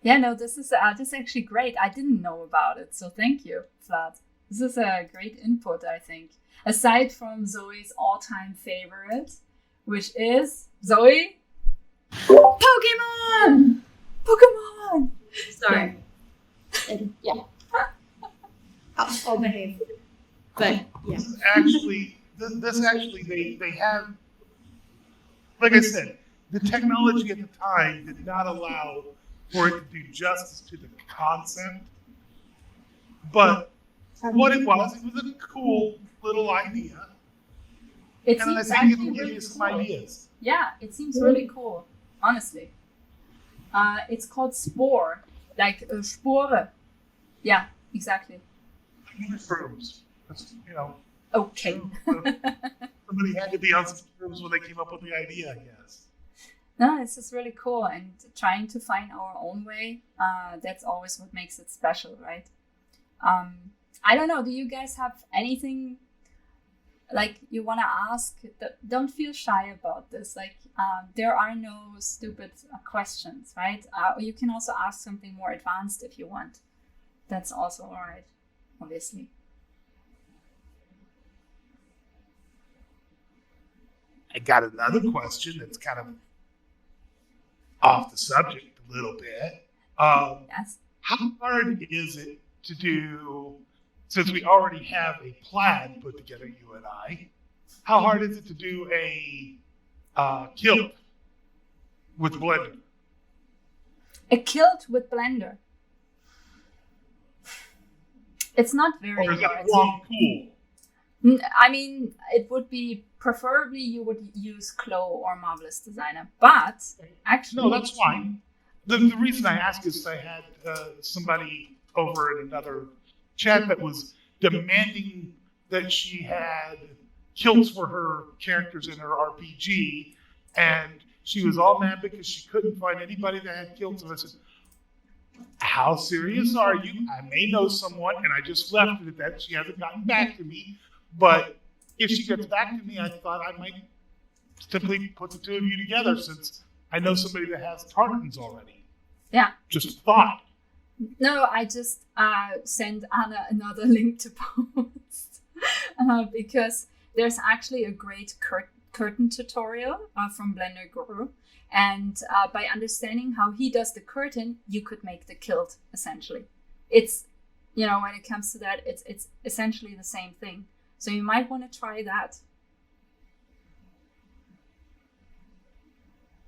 Speaker 2: Yeah, no, this is actually great. I didn't know about it, so thank you, Vlad. This is a great input, I think. Aside from Zoe's all-time favorite, which is Zoe, Pokemon. Pokemon.
Speaker 1: Sorry. Yeah. I'll behave. But yeah.
Speaker 4: Actually, this actually, they have, like I said, the technology at the time did not allow for it to do justice to the concept. But what it was a cool little idea.
Speaker 2: It
Speaker 4: And I
Speaker 2: seems
Speaker 4: think
Speaker 2: actually
Speaker 4: it'll give
Speaker 2: really
Speaker 4: you some
Speaker 2: cool.
Speaker 4: ideas.
Speaker 2: Yeah, it seems really cool, honestly. It's called Spore, like Spore. Yeah, exactly.
Speaker 4: Mushrooms. That's,
Speaker 2: Okay.
Speaker 4: somebody had to be on some terms when they came up with the idea, I guess.
Speaker 2: No, it's just really cool, and trying to find our own way. That's always what makes it special, right? I don't know. Do you guys have anything like you want to ask? Don't feel shy about this. Like, there are no stupid questions, right? You can also ask something more advanced if you want. That's also all right, obviously.
Speaker 4: I got another question that's kind of off the subject a little bit.
Speaker 2: Yes.
Speaker 4: How hard is it to do, since we already have a plan put together, you and I, how hard is it to do a kilt with Blender?
Speaker 2: A kilt with Blender. It's not very
Speaker 4: Or is that
Speaker 2: hard.
Speaker 4: the wrong pool?
Speaker 2: I mean, it would be preferably you would use Clo or Marvelous Designer, but actually,
Speaker 4: No, that's fine. The reason I ask is I had somebody over in another chat that was demanding that she had kilts for her characters in her RPG, and she was all mad because she couldn't find anybody that had kilts. And I said, how serious are you? I may know someone, and I just left it at that. She hasn't gotten back to me, but if she gets back to me, I thought I might simply put the two of you together since I know somebody that has tartans already.
Speaker 2: Yeah.
Speaker 4: Just a thought.
Speaker 2: No, I just sent Anna another link to post because there's actually a great curtain tutorial from Blender Guru. And by understanding how he does the curtain, you could make the kilt, essentially. It's, when it comes to that, it's essentially the same thing. So you might want to try that.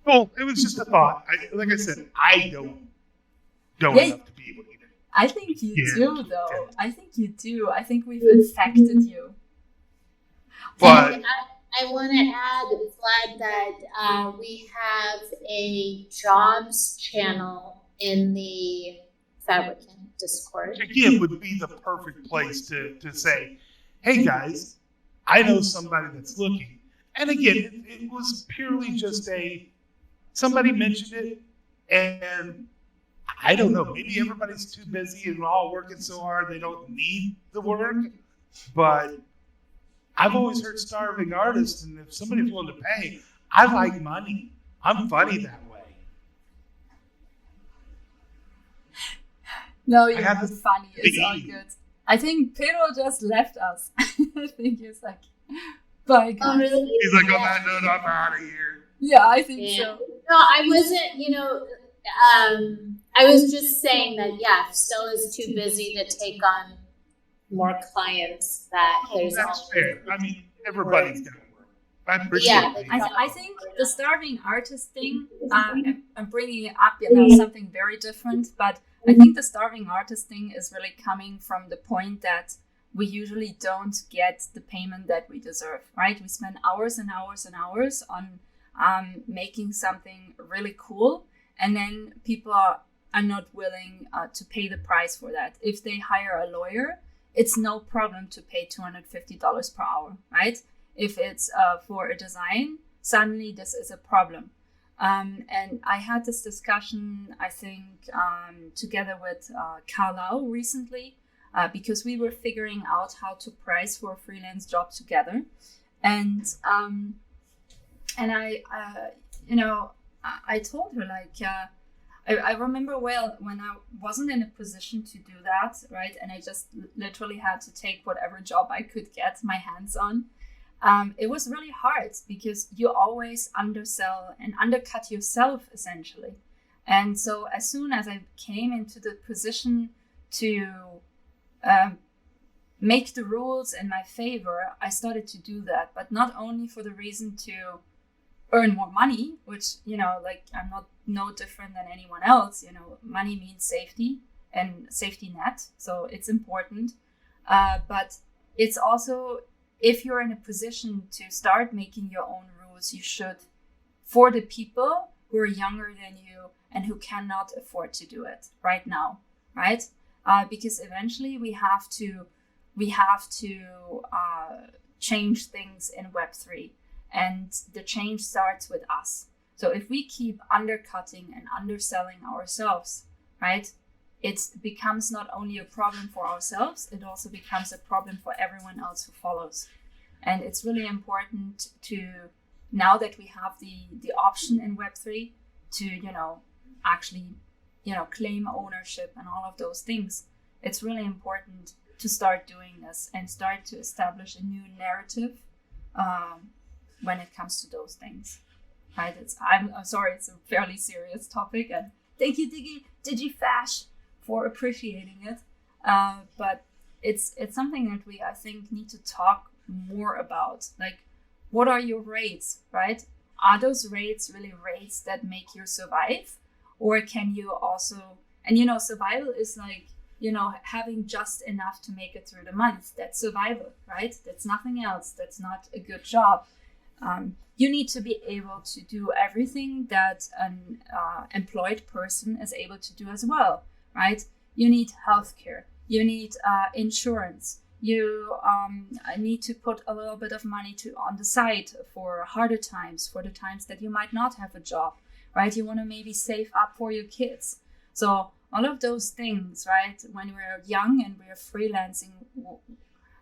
Speaker 4: Well, it was just a thought. Like I said, I don't know enough to be able to do it.
Speaker 2: I think you
Speaker 4: Yeah.
Speaker 2: do, though. I think you do. I think we've infected you.
Speaker 4: But
Speaker 1: And I want to add, Vlad, that we have a jobs channel in the Fabricant Discord.
Speaker 4: again, would be the perfect place to say, hey guys, I know somebody that's looking. And again, it was purely just somebody mentioned it, and I don't know, maybe everybody's too busy and we're all working so hard they don't need the work. But I've always heard starving artists, and if somebody's willing to pay, I like money. I'm funny that way.
Speaker 2: No,
Speaker 4: I
Speaker 2: you're
Speaker 4: have
Speaker 2: not
Speaker 4: this
Speaker 2: funny. It's all
Speaker 4: big-
Speaker 2: good. I think Pedro just left us. I think he's like, bye, guys.
Speaker 1: Oh, really?
Speaker 4: He's like, on that note, I'm out of here.
Speaker 2: Yeah, I think
Speaker 1: Yeah.
Speaker 2: so.
Speaker 1: No, I wasn't, I was just saying that, yeah, Stella's too busy to take on more clients that
Speaker 4: Oh,
Speaker 1: there's
Speaker 4: that's
Speaker 1: always-
Speaker 4: fair. I mean, everybody's got to work. I appreciate
Speaker 1: Yeah,
Speaker 4: it.
Speaker 2: I think the starving artist thing, I'm bringing it up, something very different, but I think the starving artist thing is really coming from the point that we usually don't get the payment that we deserve, right? We spend hours and hours and hours on making something really cool, and then people are not willing to pay the price for that. If they hire a lawyer, it's no problem to pay $250 per hour, right? If it's for a design, suddenly this is a problem. And I had this discussion, I think, together with Carlau recently, because we were figuring out how to price for a freelance job together. And I told her, like, I remember well when I wasn't in a position to do that, right? And I just literally had to take whatever job I could get my hands on. It was really hard because you always undersell and undercut yourself, essentially. And so as soon as I came into the position to make the rules in my favor, I started to do that, but not only for the reason to earn more money, which, like, I'm not no different than anyone else. Money means safety and safety net, so it's important. But it's also, if you're in a position to start making your own rules, you should, for the people who are younger than you and who cannot afford to do it right now, right? Because eventually we have to change things in Web3, and the change starts with us. So if we keep undercutting and underselling ourselves, right, it becomes not only a problem for ourselves, it also becomes a problem for everyone else who follows. And it's really important to, now that we have the option in Web3 to, actually, claim ownership and all of those things, it's really important to start doing this and start to establish a new narrative when it comes to those things. Right? I'm sorry, it's a fairly serious topic, and thank you, DigiFash, for appreciating it. But it's something that we, I think, need to talk more about. Like, what are your rates, right? Are those rates really rates that make you survive? Or can you also, and survival is like, having just enough to make it through the month. That's survival, right? That's nothing else. That's not a good job. You need to be able to do everything that an employed person is able to do as well, right? You need healthcare. You need insurance. You need to put a little bit of money on the side for harder times, for the times that you might not have a job, right? You want to maybe save up for your kids. So all of those things, right? When we're young and we're freelancing,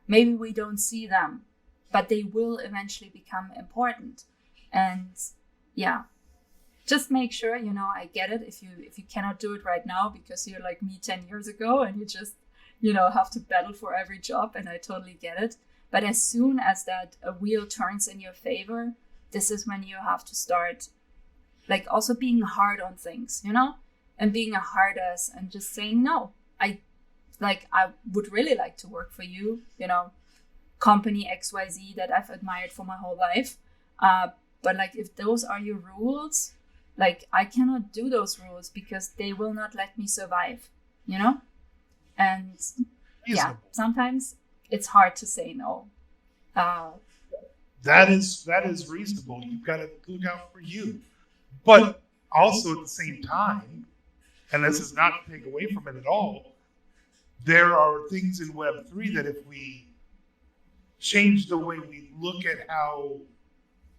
Speaker 2: maybe we don't see them, but they will eventually become important. And yeah, just make sure, I get it if you cannot do it right now because you're like me 10 years ago and you just, have to battle for every job, and I totally get it. But as soon as that wheel turns in your favor, this is when you have to start like also being hard on things, and being a hard ass and just saying, no, I would really like to work for you, company XYZ that I've admired for my whole life. But like, if those are your rules, like I cannot do those rules because they will not let me survive, And yeah, sometimes it's hard to say no.
Speaker 4: That is reasonable. You've got to look out for you. But also at the same time, and this is not to take away from it at all, there are things in Web3 that if we change the way we look at how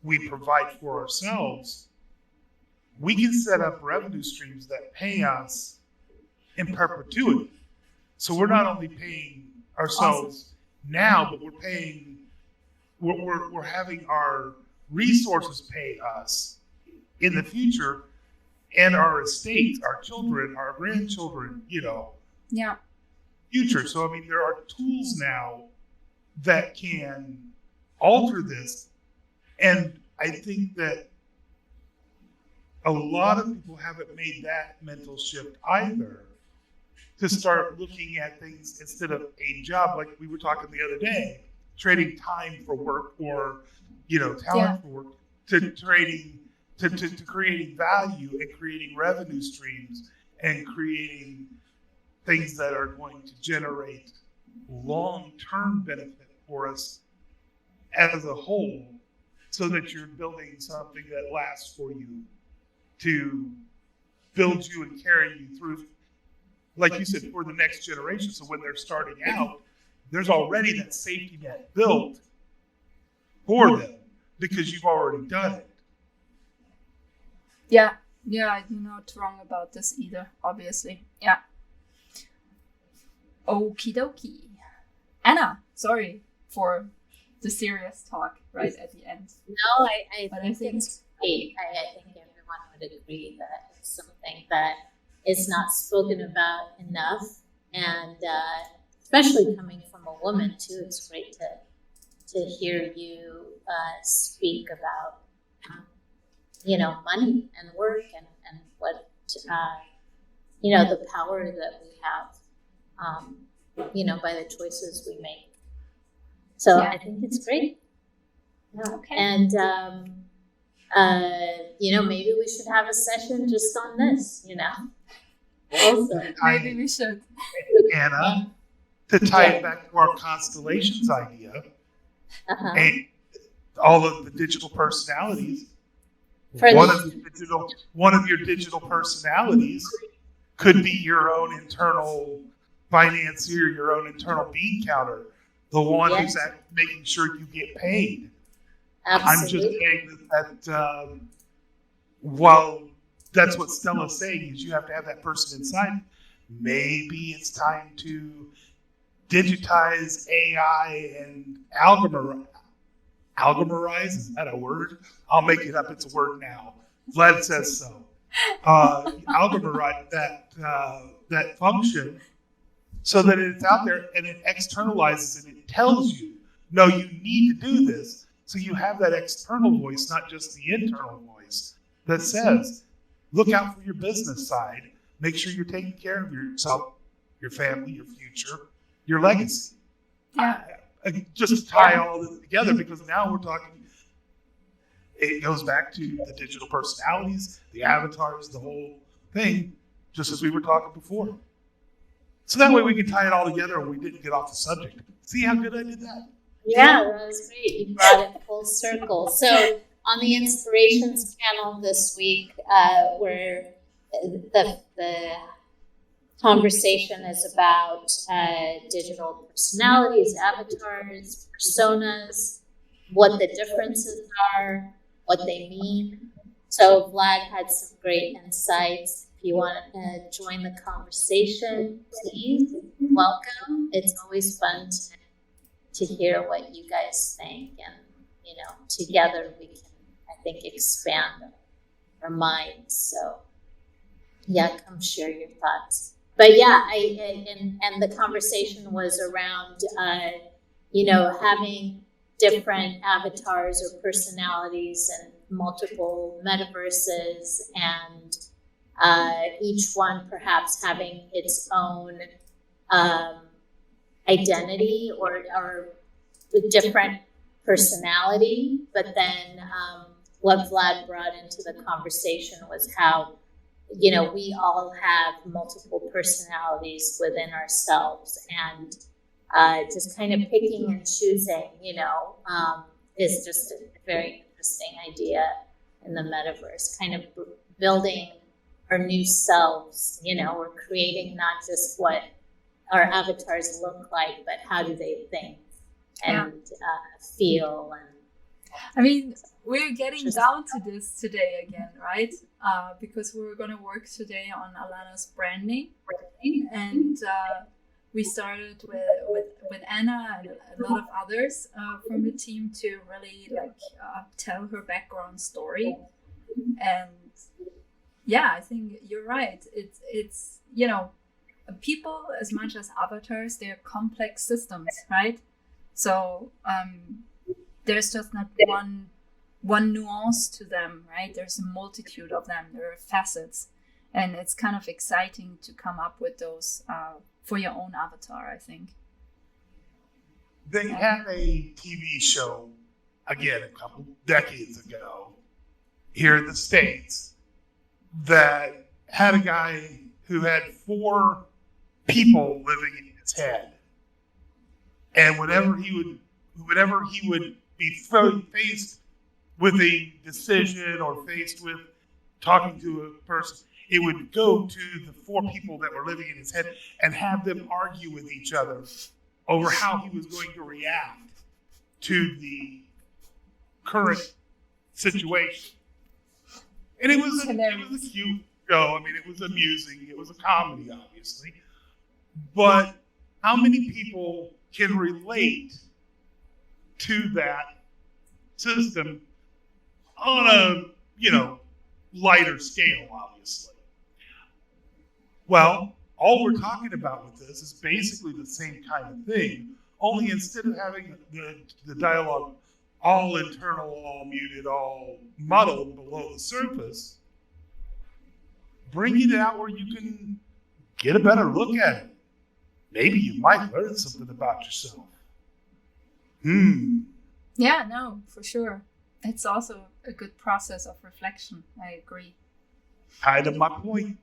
Speaker 4: we provide for ourselves, we can set up revenue streams that pay us in perpetuity. So we're not only paying ourselves now, but we're having our resources pay us in the future, and our estate, our children, our grandchildren,
Speaker 2: Yeah.
Speaker 4: future. So I mean, there are tools now that can alter this, and I think that a lot of people haven't made that mental shift either, to start looking at things instead of a job, like we were talking the other day, trading time for work or talent for work, to trading to creating value and creating revenue streams and creating things that are going to generate long-term benefit for us as a whole, so that you're building something that lasts for you, to build you and carry you through, like you said, for the next generation. So when they're starting out, there's already that safety net built for them because you've already done it.
Speaker 2: Yeah, you're not wrong about this either, obviously. Yeah. Okie dokie. Anna, sorry for the serious talk right at the end.
Speaker 1: No, I think it's great. I think everyone would agree that it's something that is not spoken about enough, and especially coming from a woman too. It's great to hear you speak about money and work and what the power that we have by the choices we make. So I think it's great. Yeah.
Speaker 2: Okay.
Speaker 1: And maybe we should have a session just on this. Also,
Speaker 2: Maybe we should.
Speaker 4: Anna, to tie it back to our constellations idea, and all of the digital personalities. One of your digital personalities could be your own internal financier, your own internal bean counter, the one who's making sure you get paid.
Speaker 1: Absolutely.
Speaker 4: I'm just saying that while that's what Stella's saying, is you have to have that person inside. Maybe it's time to digitize AI and algorithmize. Is that a word? I'll make it up. It's a word now. Vlad says so. Algorithmize that function so that it's out there and it externalizes and it tells you, no, you need to do this. So you have that external voice, not just the internal voice that says, look out for your business side. Make sure you're taking care of yourself, your family, your future, your legacy.
Speaker 2: Yeah.
Speaker 4: Just to tie all this together, because now we're talking, it goes back to the digital personalities, the avatars, the whole thing, just as we were talking before. So that way we can tie it all together and we didn't get off the subject. See how good I did that?
Speaker 1: Yeah, that was great. You brought it full circle. So on the inspirations panel this week, where the conversation is about digital personalities, avatars, personas, what the differences are, what they mean. So Vlad had some great insights. If you want to join the conversation, please, welcome. It's always fun to hear what you guys think, and together we can, I think, expand our minds. So yeah, come share your thoughts. But yeah, and the conversation was around having different avatars or personalities and multiple metaverses, and each one perhaps having its own identity or a different personality. But then what Vlad brought into the conversation was how, we all have multiple personalities within ourselves, and just kind of picking and choosing, is just a very interesting idea in the metaverse, kind of building our new selves. We're creating not just what our avatars look like, but how do they think and feel. And
Speaker 2: I mean, we're getting down to this today again, right? Because we're going to work today on Alana's branding, and we started with Anna and a lot of others from the team to really tell her background story. And yeah, I think you're right. It's people, as much as avatars, they're complex systems, right? So there's just not one nuance to them, right? There's a multitude of them. There are facets, and it's kind of exciting to come up with those for your own avatar, I think.
Speaker 4: They had a TV show, again, a couple decades ago, here in the States, that had a guy who had 4 people living in his head. And whenever he would be faced with a decision or faced with talking to a person, it would go to the 4 people that were living in his head and have them argue with each other over how he was going to react to the current situation. And it was a cute show. I mean, it was amusing. It was a comedy, obviously. But how many people can relate to that system on a, lighter scale, obviously? Well, all we're talking about with this is basically the same kind of thing, only instead of having the dialogue all internal, all muted, all muddled below the surface, bringing it out where you can get a better look at it. Maybe you might learn something about yourself.
Speaker 2: Yeah, no, for sure. It's also a good process of reflection. I agree.
Speaker 4: Kind of my point.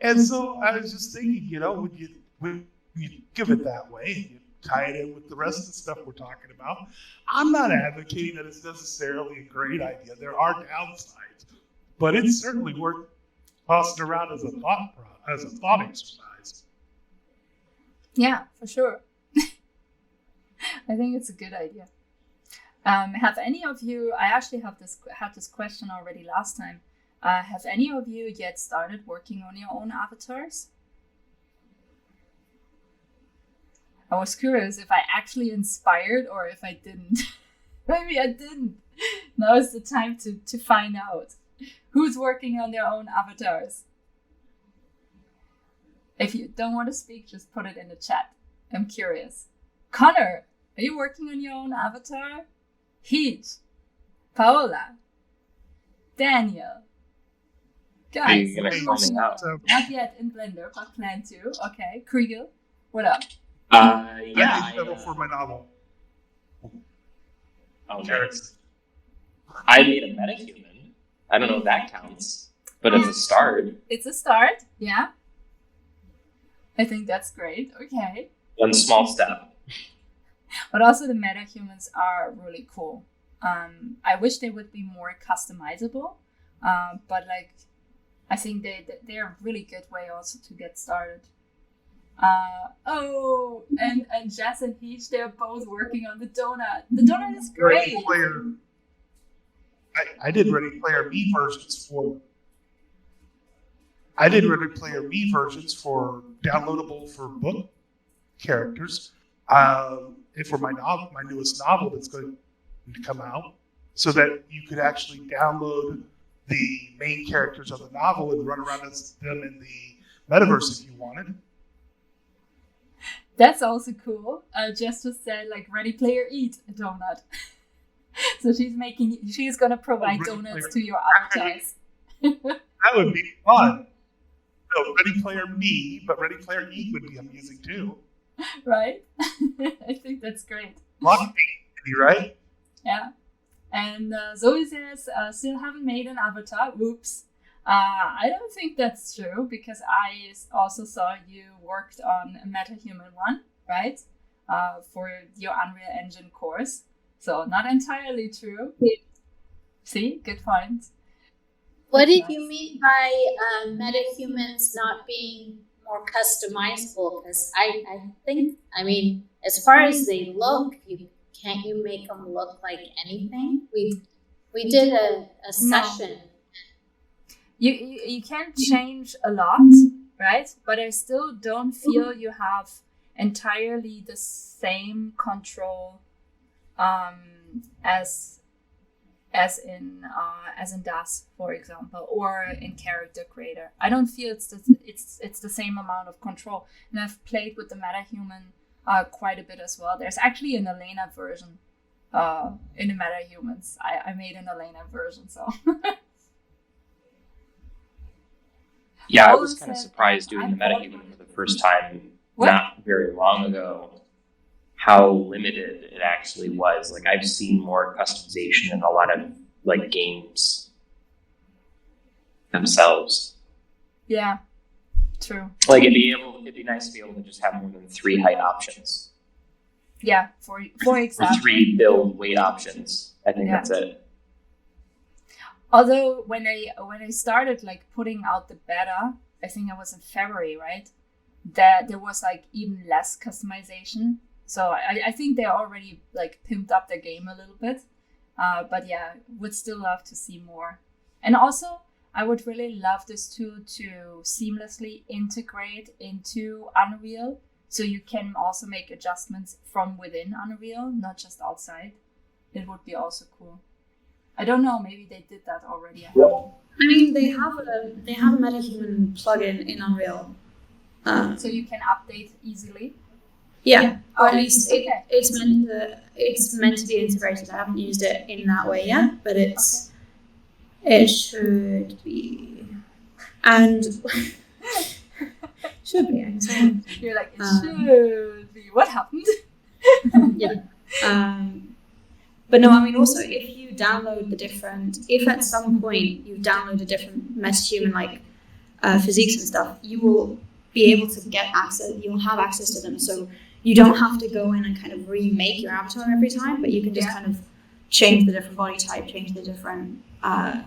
Speaker 4: And so I was just thinking, when you give it that way, you tie it in with the rest of the stuff we're talking about. I'm not advocating that it's necessarily a great idea. There are downsides, but it's certainly worth tossing around as a thought exercise.
Speaker 2: Yeah, for sure. I think it's a good idea. Have any of you? I actually had this question already last time. Have any of you yet started working on your own avatars? I was curious if I actually inspired or if I didn't. Maybe I didn't. Now is the time to find out who's working on their own avatars. If you don't want to speak, just put it in the chat. I'm curious. Connor, are you working on your own avatar? Heat, Paola, Daniel. Guys,
Speaker 8: are you gonna call me out?
Speaker 2: Not yet in Blender, but plan to. Okay, Kriegel, what up?
Speaker 4: I need settle for my novel.
Speaker 8: Oh, nice. I made a metahuman. I don't know if that counts, but it's a start.
Speaker 2: It's a start, yeah. I think that's great. Okay.
Speaker 8: One small step.
Speaker 2: But also the metahumans are really cool. I wish they would be more customizable, but like I think they're a really good way also to get started. And Jess and Peach, they're both working on the donut. The donut is great.
Speaker 4: I did Ready Player Me versions for. I did Ready Player Me versions for downloadable for book characters, and for my novel, my newest novel that's going to come out, so that you could actually download the main characters of the novel and run around as them in the metaverse if you wanted.
Speaker 2: That's also cool. Jess just said like Ready Player Eat a donut. So she's gonna provide donuts to your avatars.
Speaker 4: That would be fun. No, Ready Player Me, but Ready Player Eat would be amusing too.
Speaker 2: Right? I think that's great.
Speaker 4: Lots of right?
Speaker 2: Yeah. And Zoe says, still haven't made an avatar. Whoops. I don't think that's true, because I also saw you worked on a MetaHuman one, right? For your Unreal Engine course. So not entirely true. See, good point.
Speaker 1: What did you mean by metahumans not being more customizable? Because I think, I mean, as far as they look, can't you make them look like anything? We did a session.
Speaker 2: You can change a lot, right? But I still don't feel you have entirely the same control as in DAS, for example, or in Character Creator. I don't feel it's the same amount of control. And I've played with the MetaHuman quite a bit as well. There's actually an Alana version in the MetaHumans. I made an Alana version, so.
Speaker 8: Yeah, I was kind of surprised doing the MetaHuman for the first time not very long ago, how limited it actually was. Like, I've seen more customization in a lot of like games themselves.
Speaker 2: Yeah, true.
Speaker 8: Like it'd be nice to be able to just have more than 3 height options.
Speaker 2: Yeah, for example.
Speaker 8: Or 3 build weight options. I think that's it.
Speaker 2: Although when I started like putting out the beta, I think it was in February, right? That there was like even less customization. So I think they already like pimped up their game a little bit. But yeah, would still love to see more. And also, I would really love this tool to seamlessly integrate into Unreal. So you can also make adjustments from within Unreal, not just outside. It would be also cool. I don't know, maybe they did that already.
Speaker 5: I mean, they have a MetaHuman plugin in Unreal.
Speaker 2: So you can update easily?
Speaker 5: Yeah, or at least it's meant to be integrated. I haven't used it in that way yet, but it should be. And should be, I'm saying.
Speaker 2: You're like, it should be. What happened?
Speaker 5: Yeah. But no, I mean, also, if you download if at some point you download a different MetaHuman, like physiques and stuff, you will be able to get access, you'll have access to them. So you don't have to go in and kind of remake your avatar every time, but you can just kind of change the different body type, change the different, I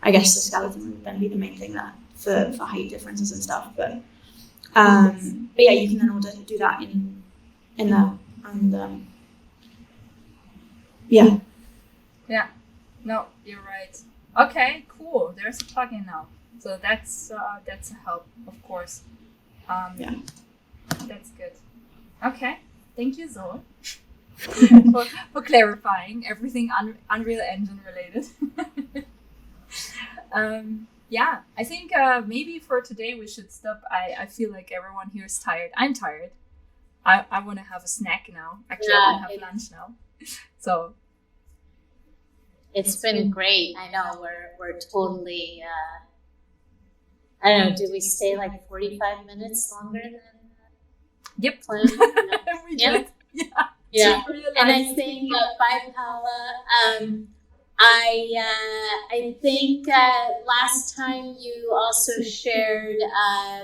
Speaker 5: guess the skeleton would then be the main thing that for height differences and stuff. But yeah, you can then order do that in there. And yeah.
Speaker 2: Yeah. No, you're right. Okay, cool. There's a plugin now. So that's a help, of course.
Speaker 5: Yeah.
Speaker 2: That's good. Okay. Thank you, Zoe, for clarifying everything Unreal Engine related. Yeah, I think maybe for today we should stop. I feel like everyone here is tired. I'm tired. I want to have a snack now. Actually, I want to have lunch now. So
Speaker 1: it's been great. I know we're totally. I don't know. Did we stay like 45 minutes longer than?
Speaker 2: Yep.
Speaker 1: Planned?
Speaker 2: We did. Yeah.
Speaker 1: Yeah. And I think, bye, Paula. I think last time you also shared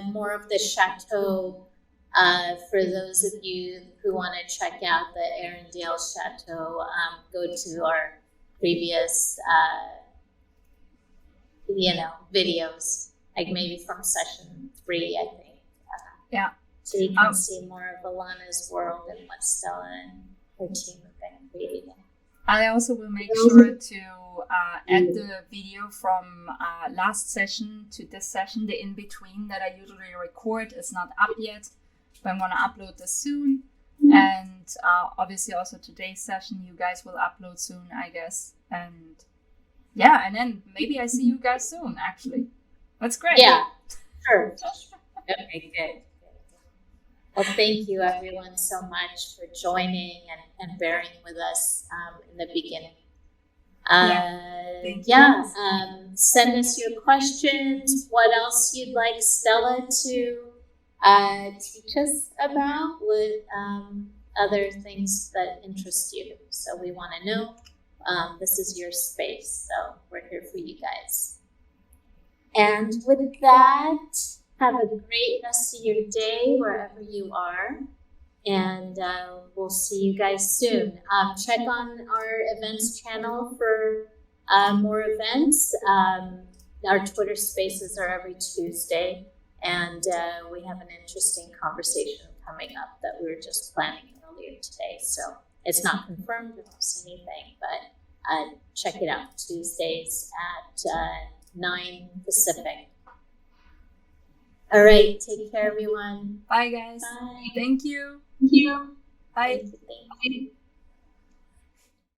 Speaker 1: more of the chateau. For those of you who want to check out the Arendelle Chateau, go to our previous, videos, like maybe from session 3, I think.
Speaker 2: Yeah.
Speaker 1: So you can see more of Alana's world and what Stella and her team have been creating.
Speaker 2: I also will make sure to add the video from last session to this session. The in-between that I usually record is not up yet, but I'm going to upload this soon. And obviously also today's session you guys will upload soon, I guess. And yeah, and then maybe I see you guys soon, actually. That's great.
Speaker 1: Yeah, sure. Okay, good. Well, thank you everyone so much for joining and bearing with us in the beginning. Send us your questions. What else you'd like Stella to teach us about? What other things that interest you? So we want to know. This is your space, so we're here for you guys. And with that, have a great rest of your day wherever you are. And we'll see you guys soon. Check on our events channel for more events. Our Twitter spaces are every Tuesday. And we have an interesting conversation coming up that we were just planning earlier today. So it's not confirmed, we won't say anything, but check it out Tuesdays at 9 Pacific. All right, take care, everyone.
Speaker 2: Bye, guys.
Speaker 1: Bye.
Speaker 2: Thank you.
Speaker 1: Thank you.
Speaker 2: Bye.
Speaker 1: Thank you.